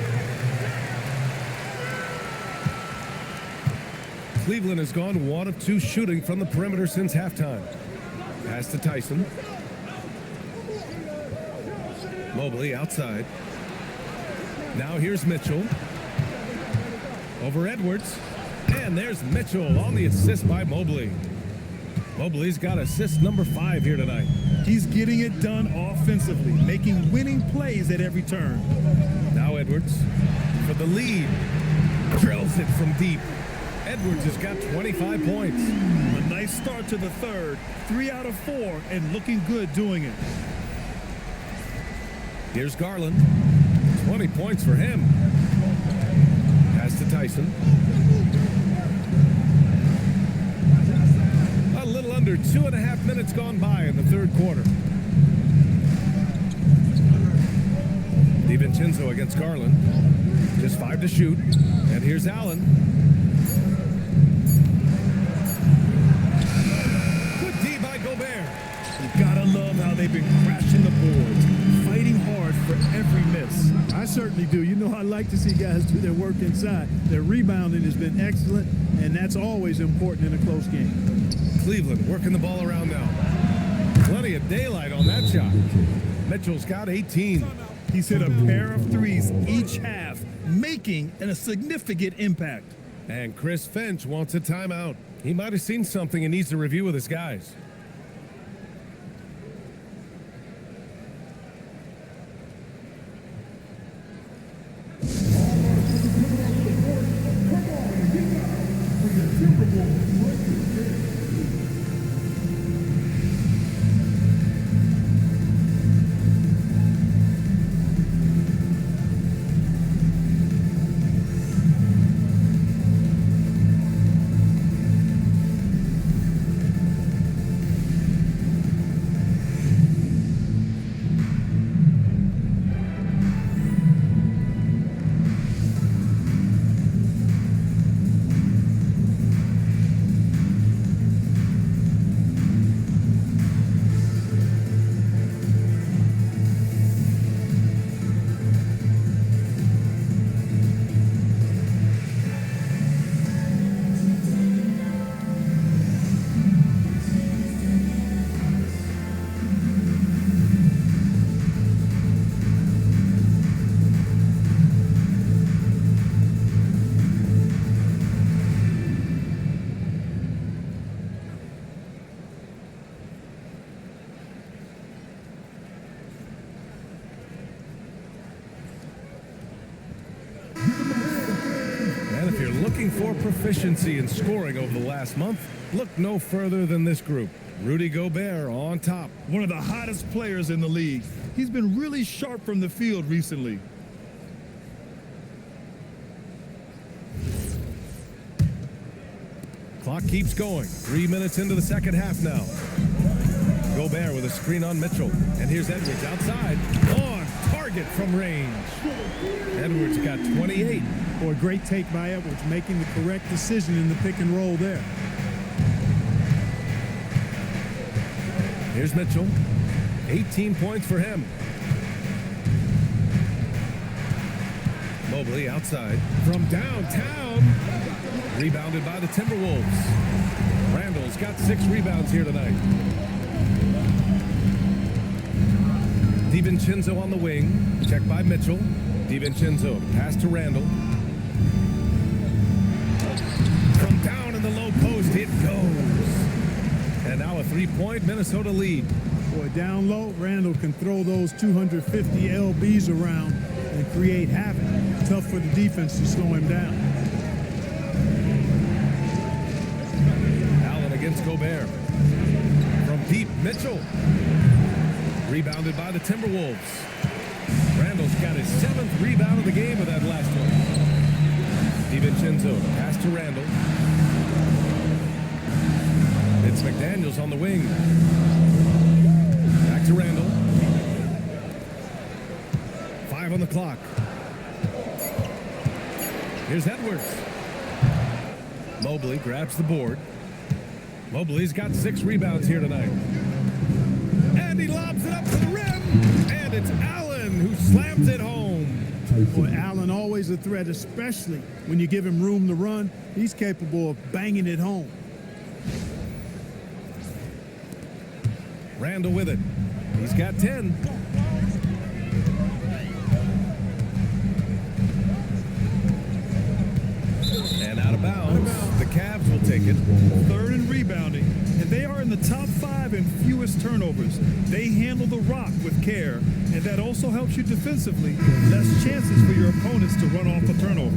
Cleveland has gone 1 of 2 shooting from the perimeter since halftime. Pass to Tyson. Mobley outside. Now here's Mitchell. Over Edwards. And there's Mitchell on the assist by Mobley. Mobley's got assist number 5 here tonight. He's getting it done offensively, making winning plays at every turn. Now Edwards for the lead. Drills it from deep. Edwards has got 25 points. A nice start to the third. 3 out of 4 and looking good doing it. Here's Garland. 20 points for him. Pass to Tyson. A little under 2.5 minutes gone by in the third quarter. DiVincenzo against Garland. Just 5 to shoot. And here's Allen. Good D by Gobert. You gotta love how they've been crashing the boards, fighting hard for every miss. I certainly do. You know, I like to see guys do their work inside. Their rebounding has been excellent, and that's always important in a close game. Cleveland working the ball around now. Plenty of daylight on that shot. Mitchell's got 18. He's hit a pair of threes each half, making a significant impact. And Chris Finch wants a timeout. He might have seen something and needs to review with his guys. Looking for proficiency in scoring over the last month? Look no further than this group. Rudy Gobert on top. One of the hottest players in the league. He's been really sharp from the field recently. Clock keeps going. 3 minutes into the second half now. Gobert with a screen on Mitchell. And here's Edwards outside. On target from range. Edwards got 28. Boy, great take by Edwards, making the correct decision in the pick and roll there. Here's Mitchell. 18 points for him. Mobley outside. From downtown. Rebounded by the Timberwolves. Randall's got 6 rebounds here tonight. DiVincenzo on the wing. Checked by Mitchell. DiVincenzo pass to Randall. From down in the low post, it goes. And now a 3-point Minnesota lead. Boy, down low, Randall can throw those 250 LBs around and create havoc. Tough for the defense to slow him down. Allen against Gobert. From deep, Mitchell. Rebounded by the Timberwolves. Randall's got his 7th rebound of the game with that last one. DiVincenzo pass to Randall. It's McDaniels on the wing. Back to Randall. 5 on the clock. Here's Edwards. Mobley grabs the board. Mobley's got 6 rebounds here tonight. And he lobs it up to the rim. And it's Allen who slams it home. Boy, Allen always a threat, especially when you give him room to run. He's capable of banging it home. Randall with it. He's got 10. And out of bounds. The Cavs will take it. 3rd in rebounding, and they are in the top 5 in fewest turnovers. They handle the rock with care, and that also helps you defensively. Less chances for your opponents to run off a turnover.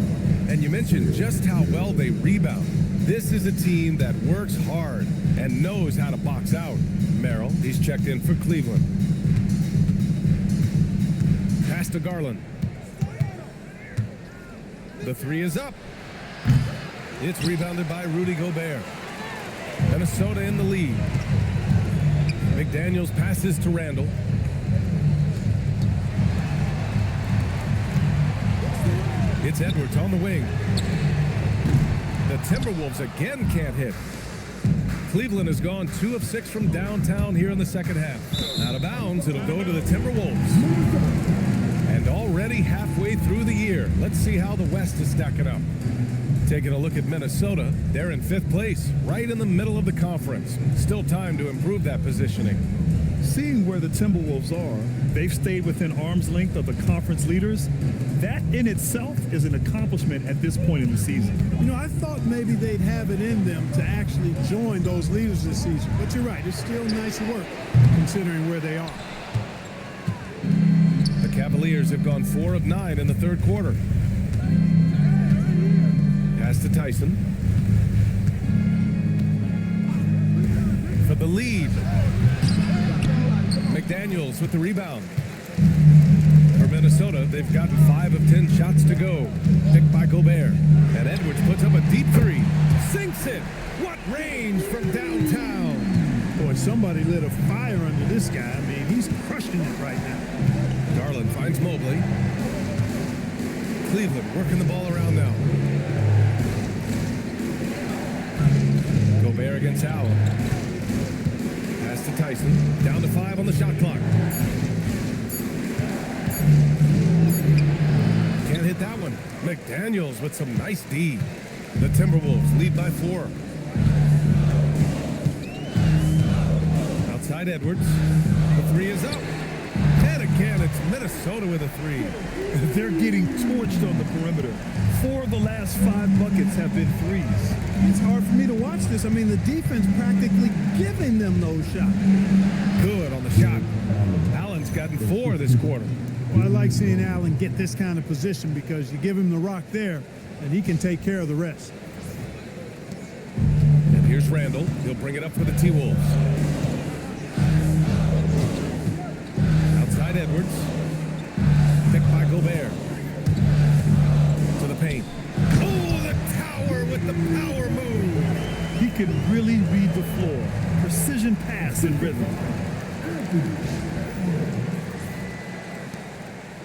And you mentioned just how well they rebound. This is a team that works hard and knows how to box out. Merrill, he's checked in for Cleveland. Pass to Garland. The 3 is up. It's rebounded by Rudy Gobert. Minnesota in the lead. McDaniels passes to Randall. It's Edwards on the wing. The Timberwolves again can't hit. Cleveland has gone 2 of 6 from downtown here in the second half. Out of bounds, it'll go to the Timberwolves. And already halfway through the year, let's see how the West is stacking up. Taking a look at Minnesota, they're in 5th place, right in the middle of the conference. Still time to improve that positioning. Seeing where the Timberwolves are, they've stayed within arm's length of the conference leaders. That in itself is an accomplishment at this point in the season. You know, I thought maybe they'd have it in them to actually join those leaders this season. But you're right, it's still nice work considering where they are. The Cavaliers have gone 4 of 9 in the 3rd quarter. Pass to Tyson. For the lead. McDaniels with the rebound. For Minnesota, they've gotten 5 of 10 shots to go. Picked by Gobert. And Edwards puts up a deep 3. Sinks it. What range from downtown. Boy, somebody lit a fire under this guy. I mean, he's crushing it right now. Garland finds Mobley. Cleveland working the ball around now. Gobert against Allen. Pass to Tyson. Down to 5 on the shot clock. Can't hit that one. McDaniels with some nice D. The Timberwolves lead by 4. Outside Edwards. The 3 is up. And again, it's Minnesota with a 3. They're getting torched on the perimeter. 4 of the last 5 buckets have been threes. It's hard for me to watch this. I mean, the defense practically giving them those shots. Good on the shot. Allen's gotten 4 this quarter. Well, I like seeing Allen get this kind of position because you give him the rock there, and he can take care of the rest. And here's Randall. He'll bring it up for the T-Wolves. Outside Edwards. Picked by Gobert. To the paint. Oh, the tower with the power move. He can really read the floor. Precision pass and rhythm.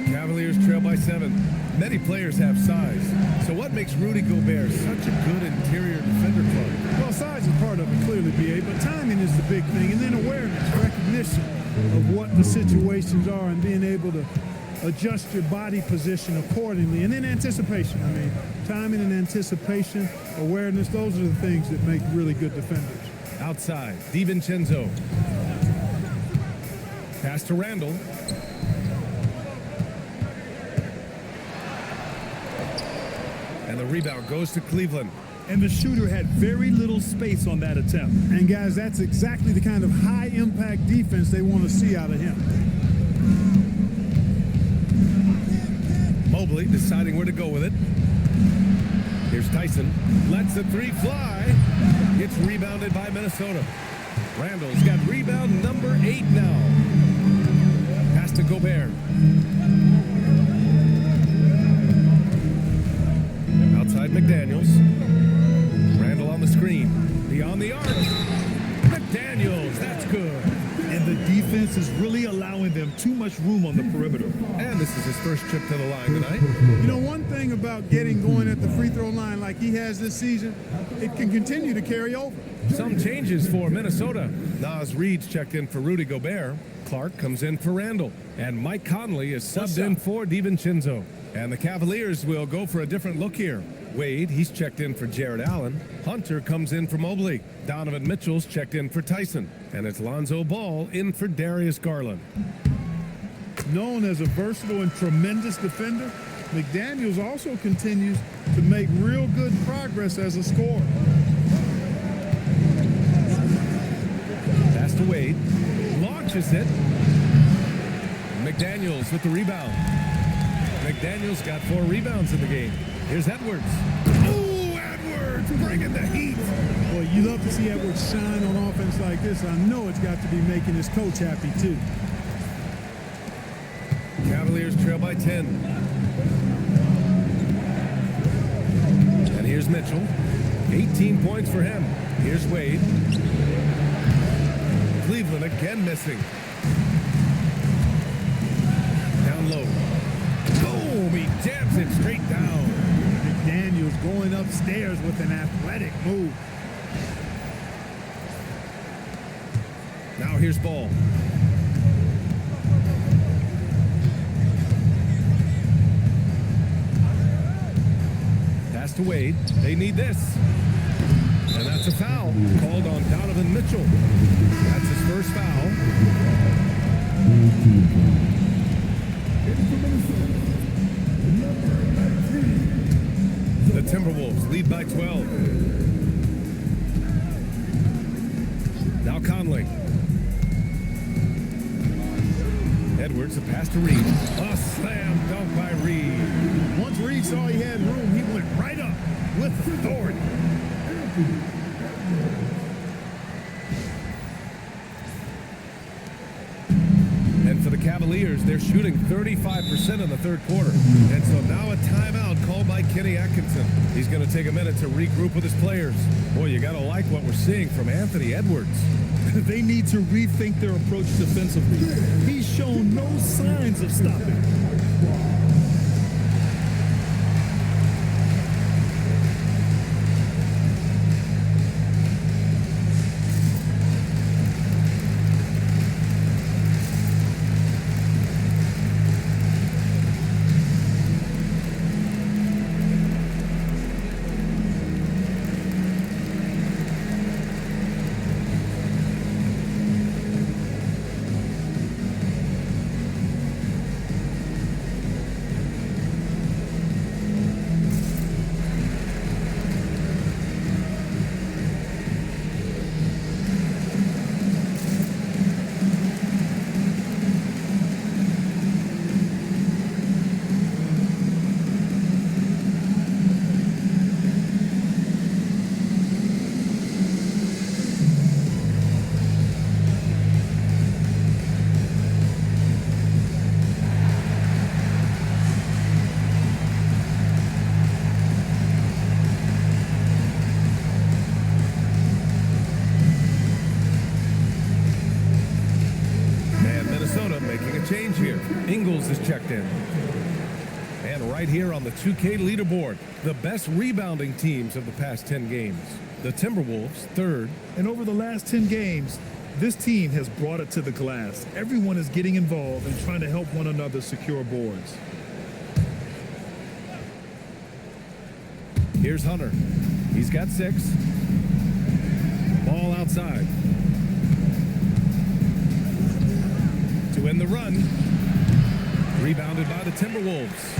Cavaliers trail by 7. Many players have size. So what makes Rudy Gobert such a good interior defender, Clark? Well, size is part of it, clearly, B.A., but timing is the big thing, and then awareness, recognition of what the situations are and being able to adjust your body position accordingly, and then anticipation. I mean, timing and anticipation, awareness, those are the things that make really good defenders. Outside, DiVincenzo. Pass to Randall. And the rebound goes to Cleveland. And the shooter had very little space on that attempt. And guys, that's exactly the kind of high-impact defense they want to see out of him. Mobley deciding where to go with it. Here's Tyson. Lets the three fly. It's rebounded by Minnesota. Randall's got rebound number 8 now. Pass to Gobert. Outside McDaniels. Randall on the screen. Beyond the arc. McDaniels, that's good. And the defense is really allowing them too much room on the perimeter. And this is his first trip to the line tonight. You know, one thing about getting going at the free throw line like he has this season, it can continue to carry over. Some changes for Minnesota. Naz Reid's checked in for Rudy Gobert. Clark comes in for Randall. And Mike Conley is subbed in for DiVincenzo. And the Cavaliers will go for a different look here. Wade, he's checked in for Jared Allen. Hunter comes in for Mobley. Donovan Mitchell's checked in for Tyson. And it's Lonzo Ball in for Darius Garland. Known as a versatile and tremendous defender, McDaniels also continues to make real good progress as a scorer. Pass to Wade. Launches it. McDaniels with the rebound. McDaniels got 4 rebounds in the game. Here's Edwards. Oh, Edwards bringing the heat. Boy, you love to see Edwards shine on offense like this. I know it's got to be making his coach happy, too. Cavaliers trail by 10. And here's Mitchell. 18 points for him. Here's Wade. Cleveland again missing. Down low. Boom! He jams it straight down. McDaniels going upstairs with an athletic move. Now here's Ball. Pass to Wade. They need this. And that's a foul called on Donovan Mitchell. That's his first foul. The Timberwolves lead by 12. Now Conley. Edwards, a pass to Reed. A slam dunk by Reed. Once Reed saw he had room, he went right up with authority. And for the Cavaliers, they're shooting 35% in the third quarter. And so now a timeout called by Kenny Atkinson. He's going to take a minute to regroup with his players. Boy, you got to like what we're seeing from Anthony Edwards. They need to rethink their approach defensively. He's shown no signs of stopping. here. Ingles is checked in. And right here on the 2K leaderboard, the best rebounding teams of the past 10 games. The Timberwolves, third. And over the last 10 games, this team has brought it to the glass. Everyone is getting involved and trying to help one another secure boards. Here's Hunter. He's got 6. Ball outside. To end the run. Rebounded by the Timberwolves.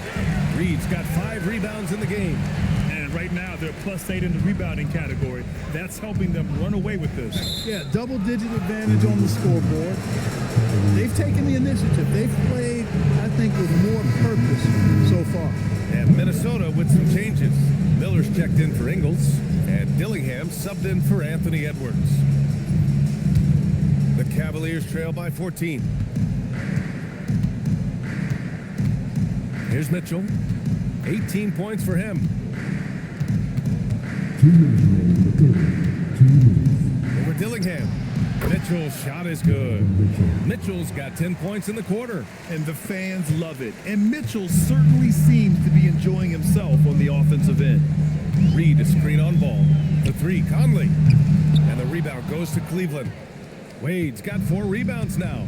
Reed's got 5 rebounds in the game. And right now, they're +8 in the rebounding category. That's helping them run away with this. Yeah, double-digit advantage on the scoreboard. They've taken the initiative. They've played, I think, with more purpose so far. And Minnesota with some changes. Miller's checked in for Ingles, and Dillingham subbed in for Anthony Edwards. The Cavaliers trail by 14. Here's Mitchell. 18 points for him. Over Dillingham. Mitchell's shot is good. Mitchell's got 10 points in the quarter. And the fans love it. And Mitchell certainly seems to be enjoying himself on the offensive end. Reed, a screen on ball. The 3, Conley. And the rebound goes to Cleveland. Wade's got 4 rebounds now.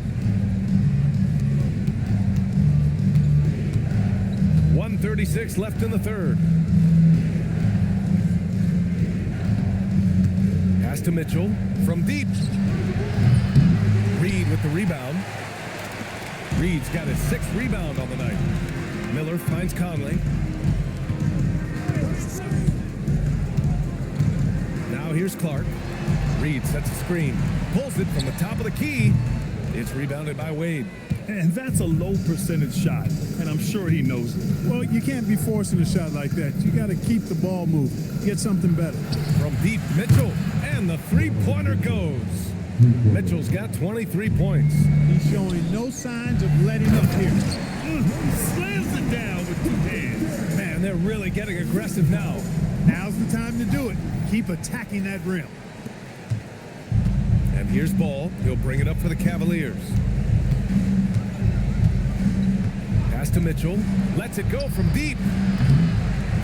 1:36 left in the third. Pass to Mitchell from deep. Reed with the rebound. Reed's got his 6th rebound on the night. Miller finds Conley. Now here's Clark. Reed sets a screen. Pulls it from the top of the key. It's rebounded by Wade. And that's a low percentage shot, and I'm sure he knows it. Well, you can't be forcing a shot like that. You got to keep the ball moving. Get something better. From deep, Mitchell. And the 3-pointer goes. Mitchell's got 23 points. He's showing no signs of letting up here. He slams it down with 2 hands. Man, they're really getting aggressive now. Now's the time to do it. Keep attacking that rim. And here's Ball. He'll bring it up for the Cavaliers. Pass to Mitchell. Lets it go from deep.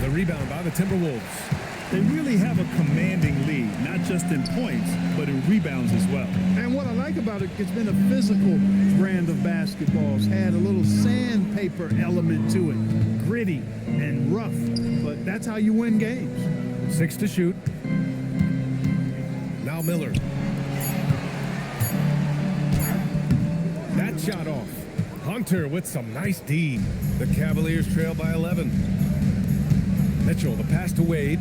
The rebound by the Timberwolves. They really have a commanding lead, not just in points, but in rebounds as well. And what I like about it, it's been a physical brand of basketball. It's had a little sandpaper element to it. Gritty and rough, but that's how you win games. 6 to shoot. Now Miller. That shot off. Hunter with some nice D. The Cavaliers trail by 11. Mitchell, the pass to Wade.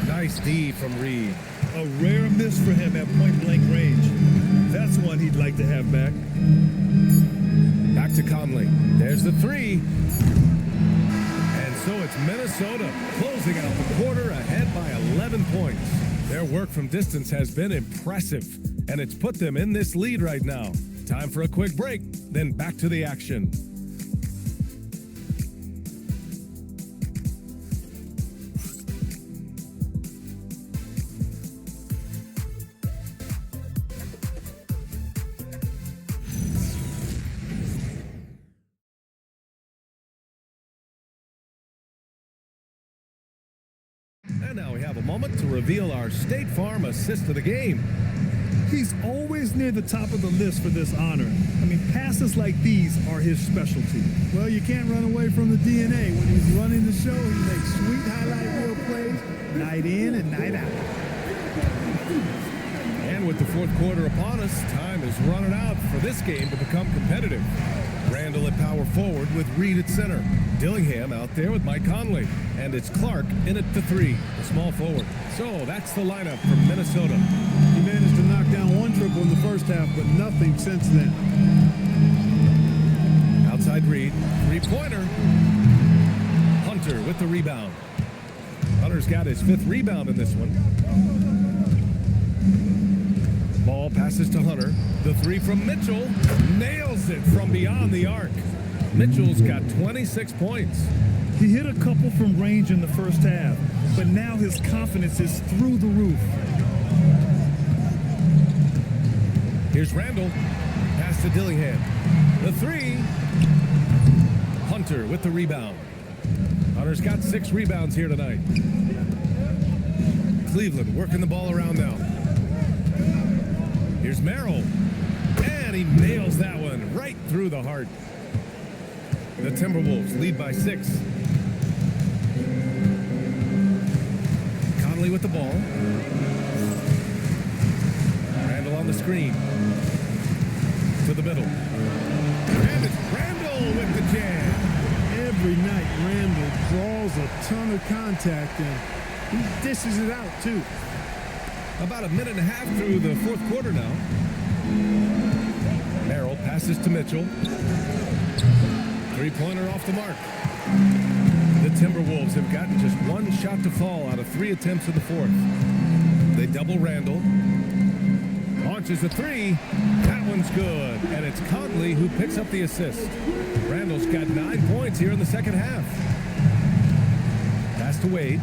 Nice D from Reed. A rare miss for him at point-blank range. That's one he'd like to have back. Back to Conley. There's the 3. And so it's Minnesota closing out the quarter ahead by 11 points. Their work from distance has been impressive, and it's put them in this lead right now. Time for a quick break, then back to the action. And now we have a moment to reveal our State Farm assist of the game. He's always near the top of the list for this honor. I mean, passes like these are his specialty. Well, you can't run away from the DNA. When he's running the show, he makes sweet highlight reel plays, night in and night out. And with the fourth quarter upon us, time is running out for this game to become competitive. Randall at power forward with Reed at center. Dillingham out there with Mike Conley. And it's Clark in at the 3, the small forward. So that's the lineup from Minnesota. He managed to knock down 1 triple in the first half, but nothing since then. Outside Reed, 3-pointer. Hunter with the rebound. Hunter's got his 5th rebound in this one. Ball passes to Hunter. The 3 from Mitchell. Nails it from beyond the arc. Mitchell's got 26 points. He hit a couple from range in the first half, but now his confidence is through the roof. Here's Randall. Pass pass to Dillingham. The three. Hunter with the rebound. Hunter's got 6 rebounds here tonight. Cleveland working the ball around now. Here's Merrill. And he nails that one right through the heart. The Timberwolves lead by 6. Conley with the ball. Randall on the screen. To the middle. And it's Randall with the jam. Every night, Randall draws a ton of contact and he dishes it out, too. About a minute and a half through the fourth quarter now. Merrill passes to Mitchell. Three-pointer off the mark. The Timberwolves have gotten just 1 shot to fall out of 3 attempts in the fourth. They double Randall. Launches a 3. That one's good. And it's Conley who picks up the assist. Randall's got 9 points here in the second half. Pass to Wade.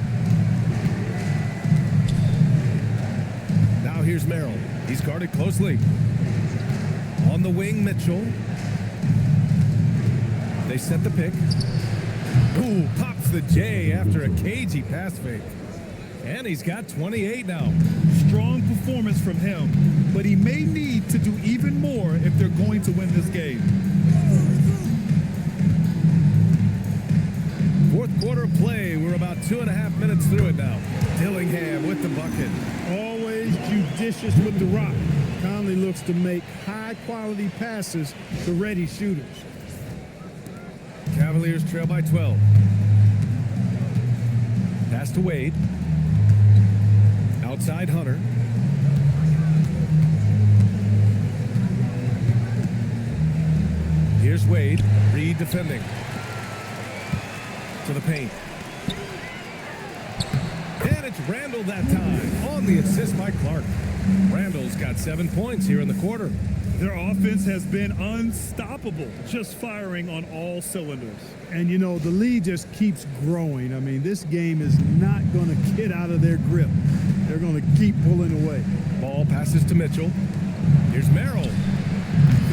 Now here's Merrill. He's guarded closely. On the wing, Mitchell. They set the pick. Ooh, pops the J after a cagey pass fake. And he's got 28 now. Strong performance from him, but he may need to do even more if they're going to win this game. Fourth quarter play. We're about 2.5 minutes through it now. Dillingham with the bucket. Always judicious with the rock. Conley looks to make high-quality passes to ready shooters. Cavaliers trail by 12. Pass to Wade. Outside Hunter. Here's Wade. Reed defending. To the paint. And it's Randall that time. On the assist by Clark. Randall's got 7 points here in the quarter. Their offense has been unstoppable, just firing on all cylinders. And, you know, the lead just keeps growing. I mean, this game is not going to get out of their grip. They're going to keep pulling away. Ball passes to Mitchell. Here's Merrill.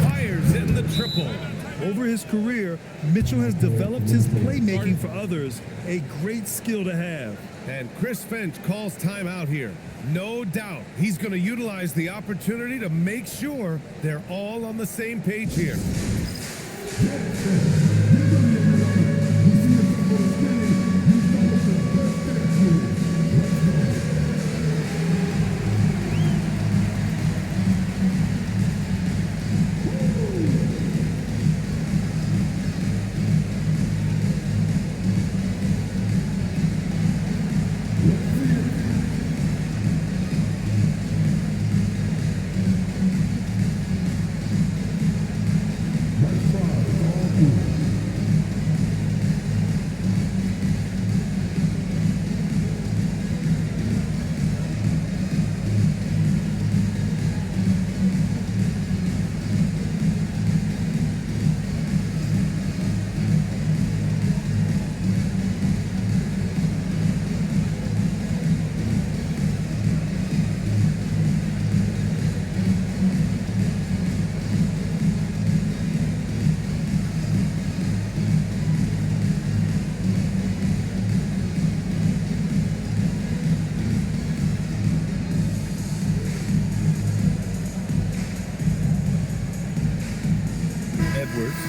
Fires in the triple. Over his career, Mitchell has developed his playmaking for others, a great skill to have. And Chris Finch calls timeout here. No doubt he's going to utilize the opportunity to make sure they're all on the same page here.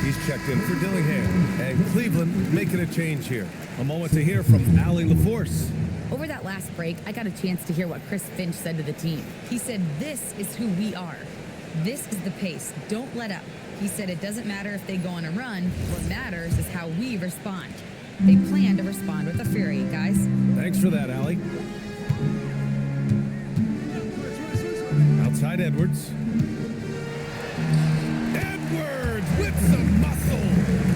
He's checked in for Dillingham. And Cleveland making a change here. A moment to hear from Allie LaForce. Over that last break, I got a chance to hear what Chris Finch said to the team. He said, "This is who we are. This is the pace. Don't let up." He said it doesn't matter if they go on a run. What matters is how we respond. They plan to respond with a fury, guys. Thanks for that, Allie. Outside Edwards. Edwards with some muscle.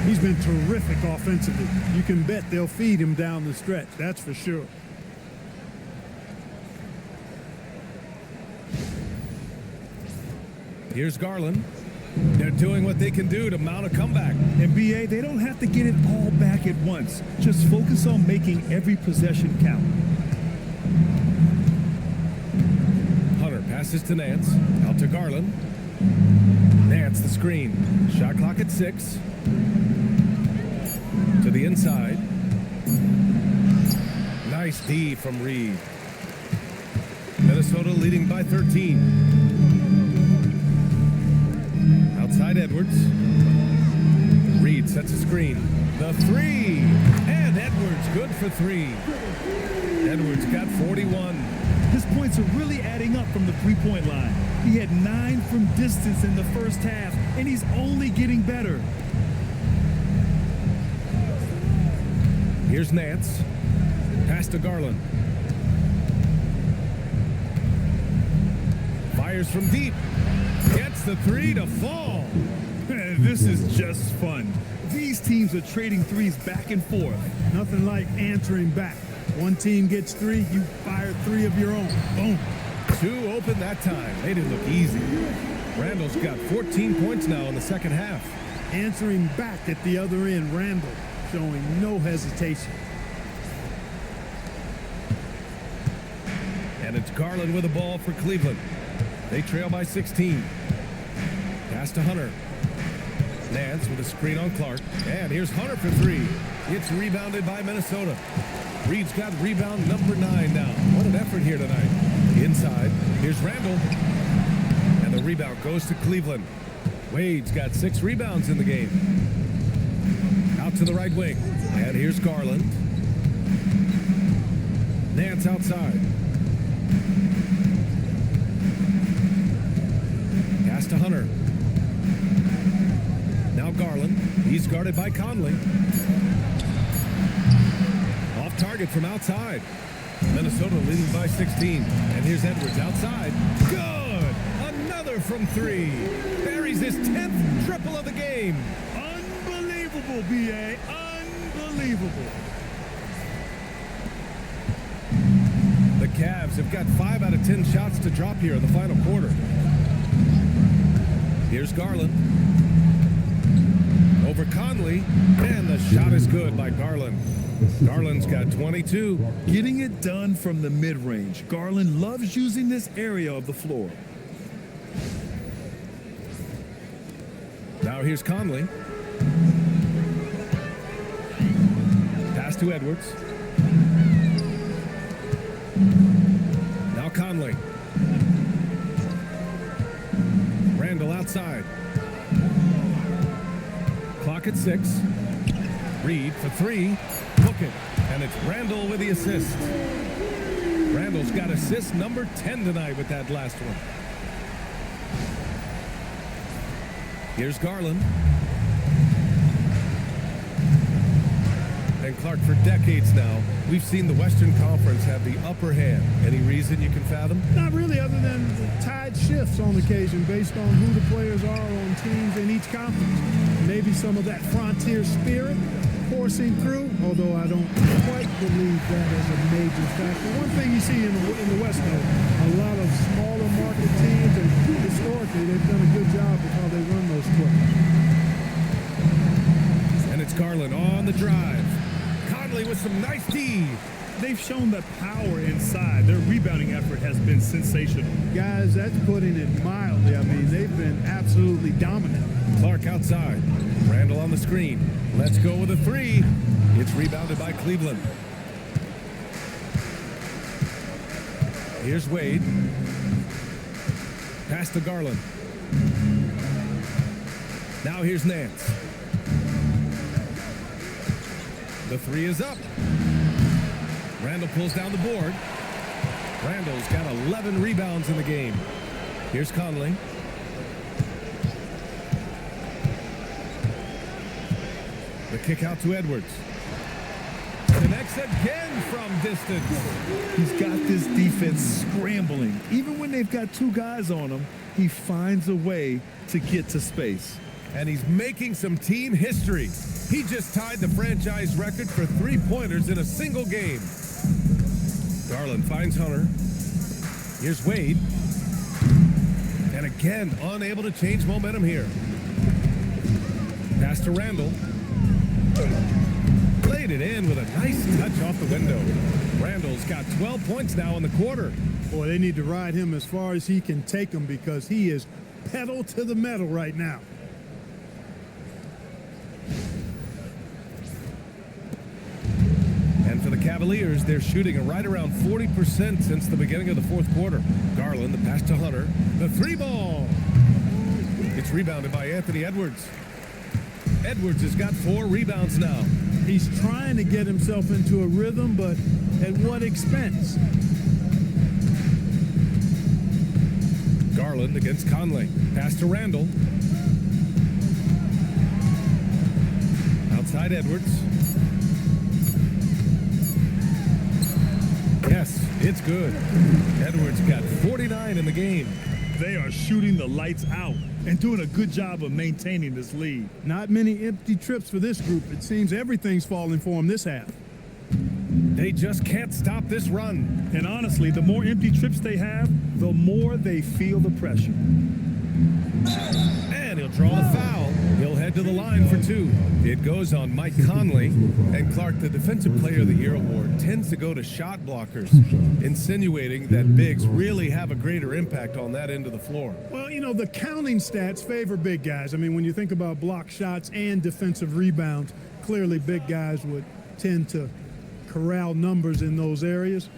He's been terrific offensively. You can bet they'll feed him down the stretch, that's for sure. Here's Garland. They're doing what they can do to mount a comeback. And BA, they don't have to get it all back at once. Just focus on making every possession count. Hunter passes to Nance. Out to Garland. There Nance the screen. Shot clock at 6. To the inside. Nice D from Reed. Minnesota leading by 13. Outside Edwards. Reed sets a screen. The 3. And Edwards good for 3. Edwards got 41. His points are really adding up from the three-point line. He had 9 from distance in the first half, and he's only getting better. Here's Nance. Pass to Garland. Fires from deep. Gets the 3 to fall. This is just fun. These teams are trading threes back and forth. Nothing like answering back. One team gets 3, you fire 3 of your own. Boom. 2 open that time. Made it look easy. Randall's got 14 points now in the second half. Answering back at the other end, Randall showing no hesitation. And it's Garland with the ball for Cleveland. They trail by 16. Pass to Hunter. Nance with a screen on Clark. And here's Hunter for 3. It's rebounded by Minnesota. Reed's got rebound number 9 now. What an effort here tonight. Inside, here's Randall. And the rebound goes to Cleveland. Wade's got 6 rebounds in the game. Out to the right wing. And here's Garland. Nance outside. Pass to Hunter. Now Garland. He's guarded by Conley. Off target from outside. Minnesota leading by 16. And here's Edwards outside. Good! Another from 3. Buries his 10th triple of the game. Unbelievable, B.A. Unbelievable. The Cavs have got 5 out of 10 shots to drop here in the final quarter. Here's Garland. Over Conley. And the shot is good by Garland. Garland's got 22. Getting it done from the mid-range. Garland loves using this area of the floor. Now here's Conley. Pass to Edwards. Now Conley. Randall outside. Clock at 6. Reed for 3. Book it. And it's Randall with the assist. Randall's got assist number 10 tonight with that last one. Here's Garland. And Clark, for decades now, we've seen the Western Conference have the upper hand. Any reason you can fathom? Not really, other than the tide shifts on occasion based on who the players are on teams in each conference. Maybe some of that frontier spirit coursing through, although I don't quite believe that as a major factor. One thing you see in the West, though, a lot of smaller market teams, and historically they've done a good job of how they run those clubs. And it's Garland on the drive. Conley with some nice D. They've shown that power inside. Their rebounding effort has been sensational. Guys, that's putting it mildly. I mean, they've been absolutely dominant. Clark outside. Randall on the screen. Let's go with a 3. It's rebounded by Cleveland. Here's Wade. Pass to Garland. Now here's Nance. The 3 is up. Randall pulls down the board. Randall's got 11 rebounds in the game. Here's Conley. The kick out to Edwards. Connects again from distance. He's got this defense scrambling. Even when they've got 2 guys on him, he finds a way to get to space. And he's making some team history. He just tied the franchise record for 3-pointers in a single game. Garland finds Hunter. Here's Wade. And again, unable to change momentum here. Pass to Randall. Laid it in with a nice touch off the window. Randall's got 12 points now in the quarter. Boy, they need to ride him as far as he can take them because he is pedal to the metal right now. And for the Cavaliers, they're shooting right around 40% since the beginning of the fourth quarter. Garland, the pass to Hunter. The three ball. It's rebounded by Anthony Edwards. Edwards has got 4 rebounds now. He's trying to get himself into a rhythm, but at what expense? Garland against Conley. Pass to Randall. Outside Edwards. Yes, it's good. Edwards got 49 in the game. They are shooting the lights out and doing a good job of maintaining this lead. Not many empty trips for this group. It seems everything's falling for them this half. They just can't stop this run. And honestly, the more empty trips they have, the more they feel the pressure. And he'll draw the foul. He'll head to the line for 2. It goes on Mike Conley. And Clark, the Defensive Player of the Year award tends to go to shot blockers, insinuating that bigs really have a greater impact on that end of the floor. Well, you know, the counting stats favor big guys. I mean, when you think about block shots and defensive rebounds, clearly big guys would tend to corral numbers in those areas.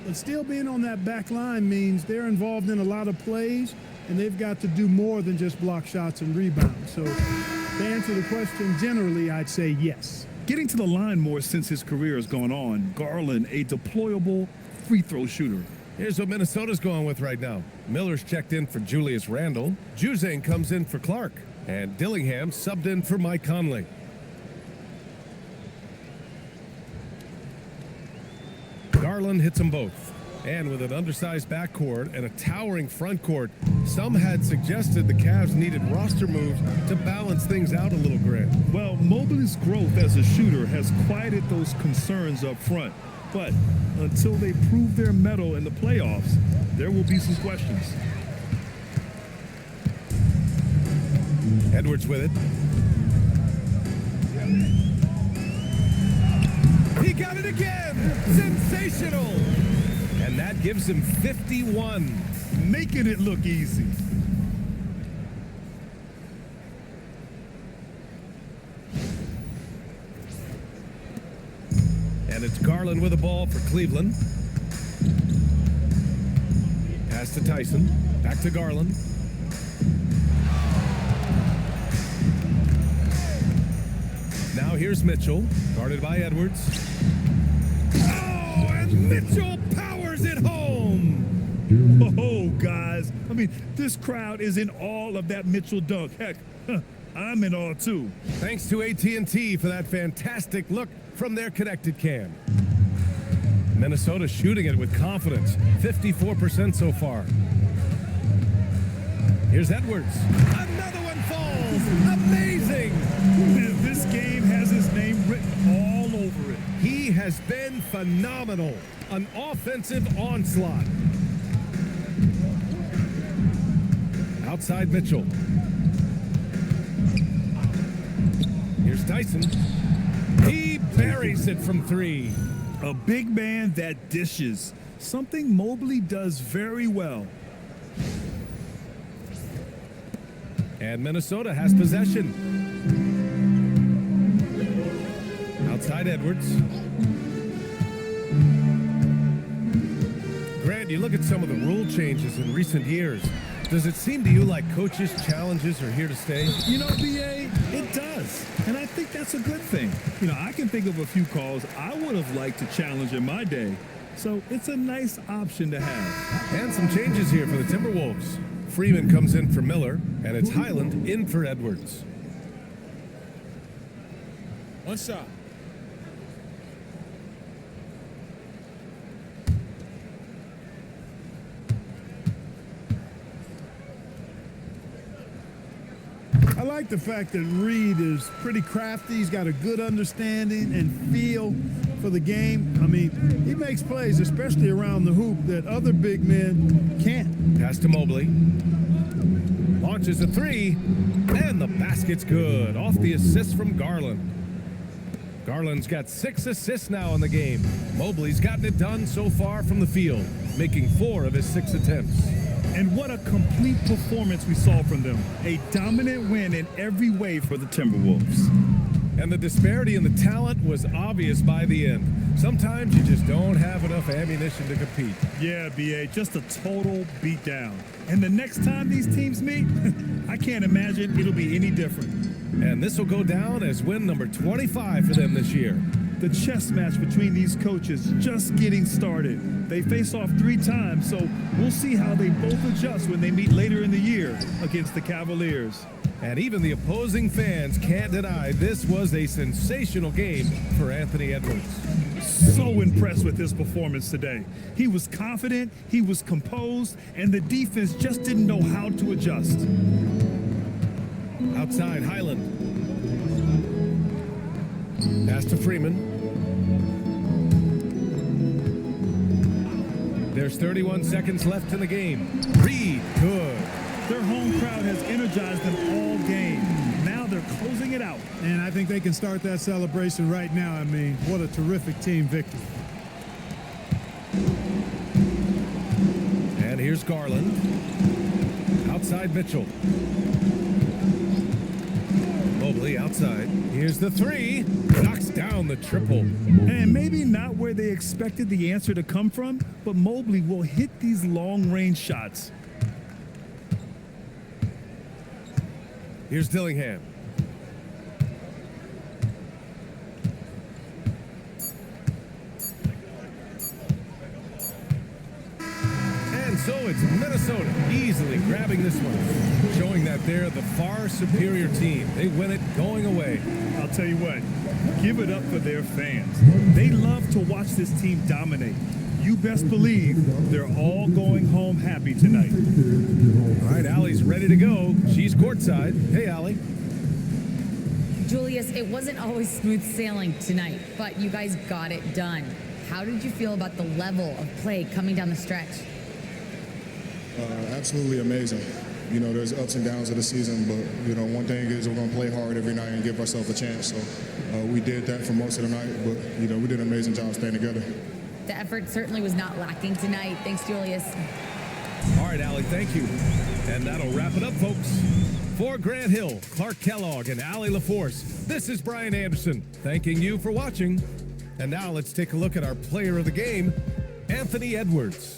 But still being on that back line means they're involved in a lot of plays, and they've got to do more than just block shots and rebounds. So to answer the question, generally, I'd say yes. Getting to the line more since his career has gone on, Garland, a deployable free throw shooter. Here's what Minnesota's going with right now. Miller's checked in for Julius Randle. Juzang comes in for Clark. And Dillingham subbed in for Mike Conley. Garland hits them both. And with an undersized backcourt and a towering front court, some had suggested the Cavs needed roster moves to balance things out a little, Grant. Well, Mobley's growth as a shooter has quieted those concerns up front. But until they prove their mettle in the playoffs, there will be some questions. Edwards with it. He got it again! Sensational! And that gives him 51. Making it look easy. And it's Garland with the ball for Cleveland. Pass to Tyson. Back to Garland. Now here's Mitchell, guarded by Edwards. Oh, and Mitchell powers it home! Oh, guys. I mean, this crowd is in awe of that Mitchell dunk. Heck, I'm in awe, too. Thanks to AT&T for that fantastic look from their connected cam. Minnesota shooting it with confidence, 54% so far. Here's Edwards. Another one falls! Amazing! This game has his name written all over it. He has been phenomenal. An offensive onslaught. Outside Mitchell. Here's Tyson. He buries it from 3. A big man that dishes, something Mobley does very well. And Minnesota has possession. Outside Edwards. Grant, you look at some of the rule changes in recent years. Does it seem to you like coaches' challenges are here to stay? You know, BA, it does. And I think that's a good thing. You know, I can think of a few calls I would have liked to challenge in my day. So it's a nice option to have. And some changes here for the Timberwolves. Freeman comes in for Miller, and it's Highland in for Edwards. One shot. I like the fact that Reed is pretty crafty. He's got a good understanding and feel for the game. I mean, he makes plays, especially around the hoop, that other big men can't. Pass to Mobley. Launches a 3, and the basket's good. Off the assist from Garland. Garland's got 6 assists now in the game. Mobley's gotten it done so far from the field, making 4 of his 6 attempts. And what a complete performance we saw from them. A dominant win in every way for the Timberwolves. And the disparity in the talent was obvious by the end. Sometimes you just don't have enough ammunition to compete. Yeah, BA, just a total beatdown. And the next time these teams meet, I can't imagine it'll be any different. And this will go down as win number 25 for them this year. The chess match between these coaches just getting started. They face off 3 times, so we'll see how they both adjust when they meet later in the year against the Cavaliers. And even the opposing fans can't deny this was a sensational game for Anthony Edwards. So impressed with his performance today. He was confident, he was composed, and the defense just didn't know how to adjust. Outside, Highland. Pass to Freeman. There's 31 seconds left in the game. Reed, good. Their home crowd has energized them all game. Now they're closing it out. And I think they can start that celebration right now. I mean, what a terrific team victory. And here's Garland. Outside Mitchell. Mobley outside. Here's the 3. Knocks down the triple. And maybe not where they expected the answer to come from, but Mobley will hit these long-range shots. Here's Dillingham. And so it's Minnesota easily grabbing this one, showing that they're the far superior team. They win it going away. I'll tell you what, give it up for their fans. They love to watch this team dominate. You best believe they're all going home happy tonight. All right, Allie's ready to go. She's courtside. Hey, Allie. Julius, it wasn't always smooth sailing tonight, but you guys got it done. How did you feel about the level of play coming down the stretch? Absolutely amazing. You know, there's ups and downs of the season, but, you know, one thing is we're going to play hard every night and give ourselves a chance. So we did that for most of the night, but, you know, we did an amazing job staying together. The effort certainly was not lacking tonight. Thanks, Julius. All right, Allie, thank you. And that'll wrap it up, folks. For Grant Hill, Clark Kellogg, and Allie LaForce, this is Brian Anderson, thanking you for watching. And now let's take a look at our player of the game, Anthony Edwards.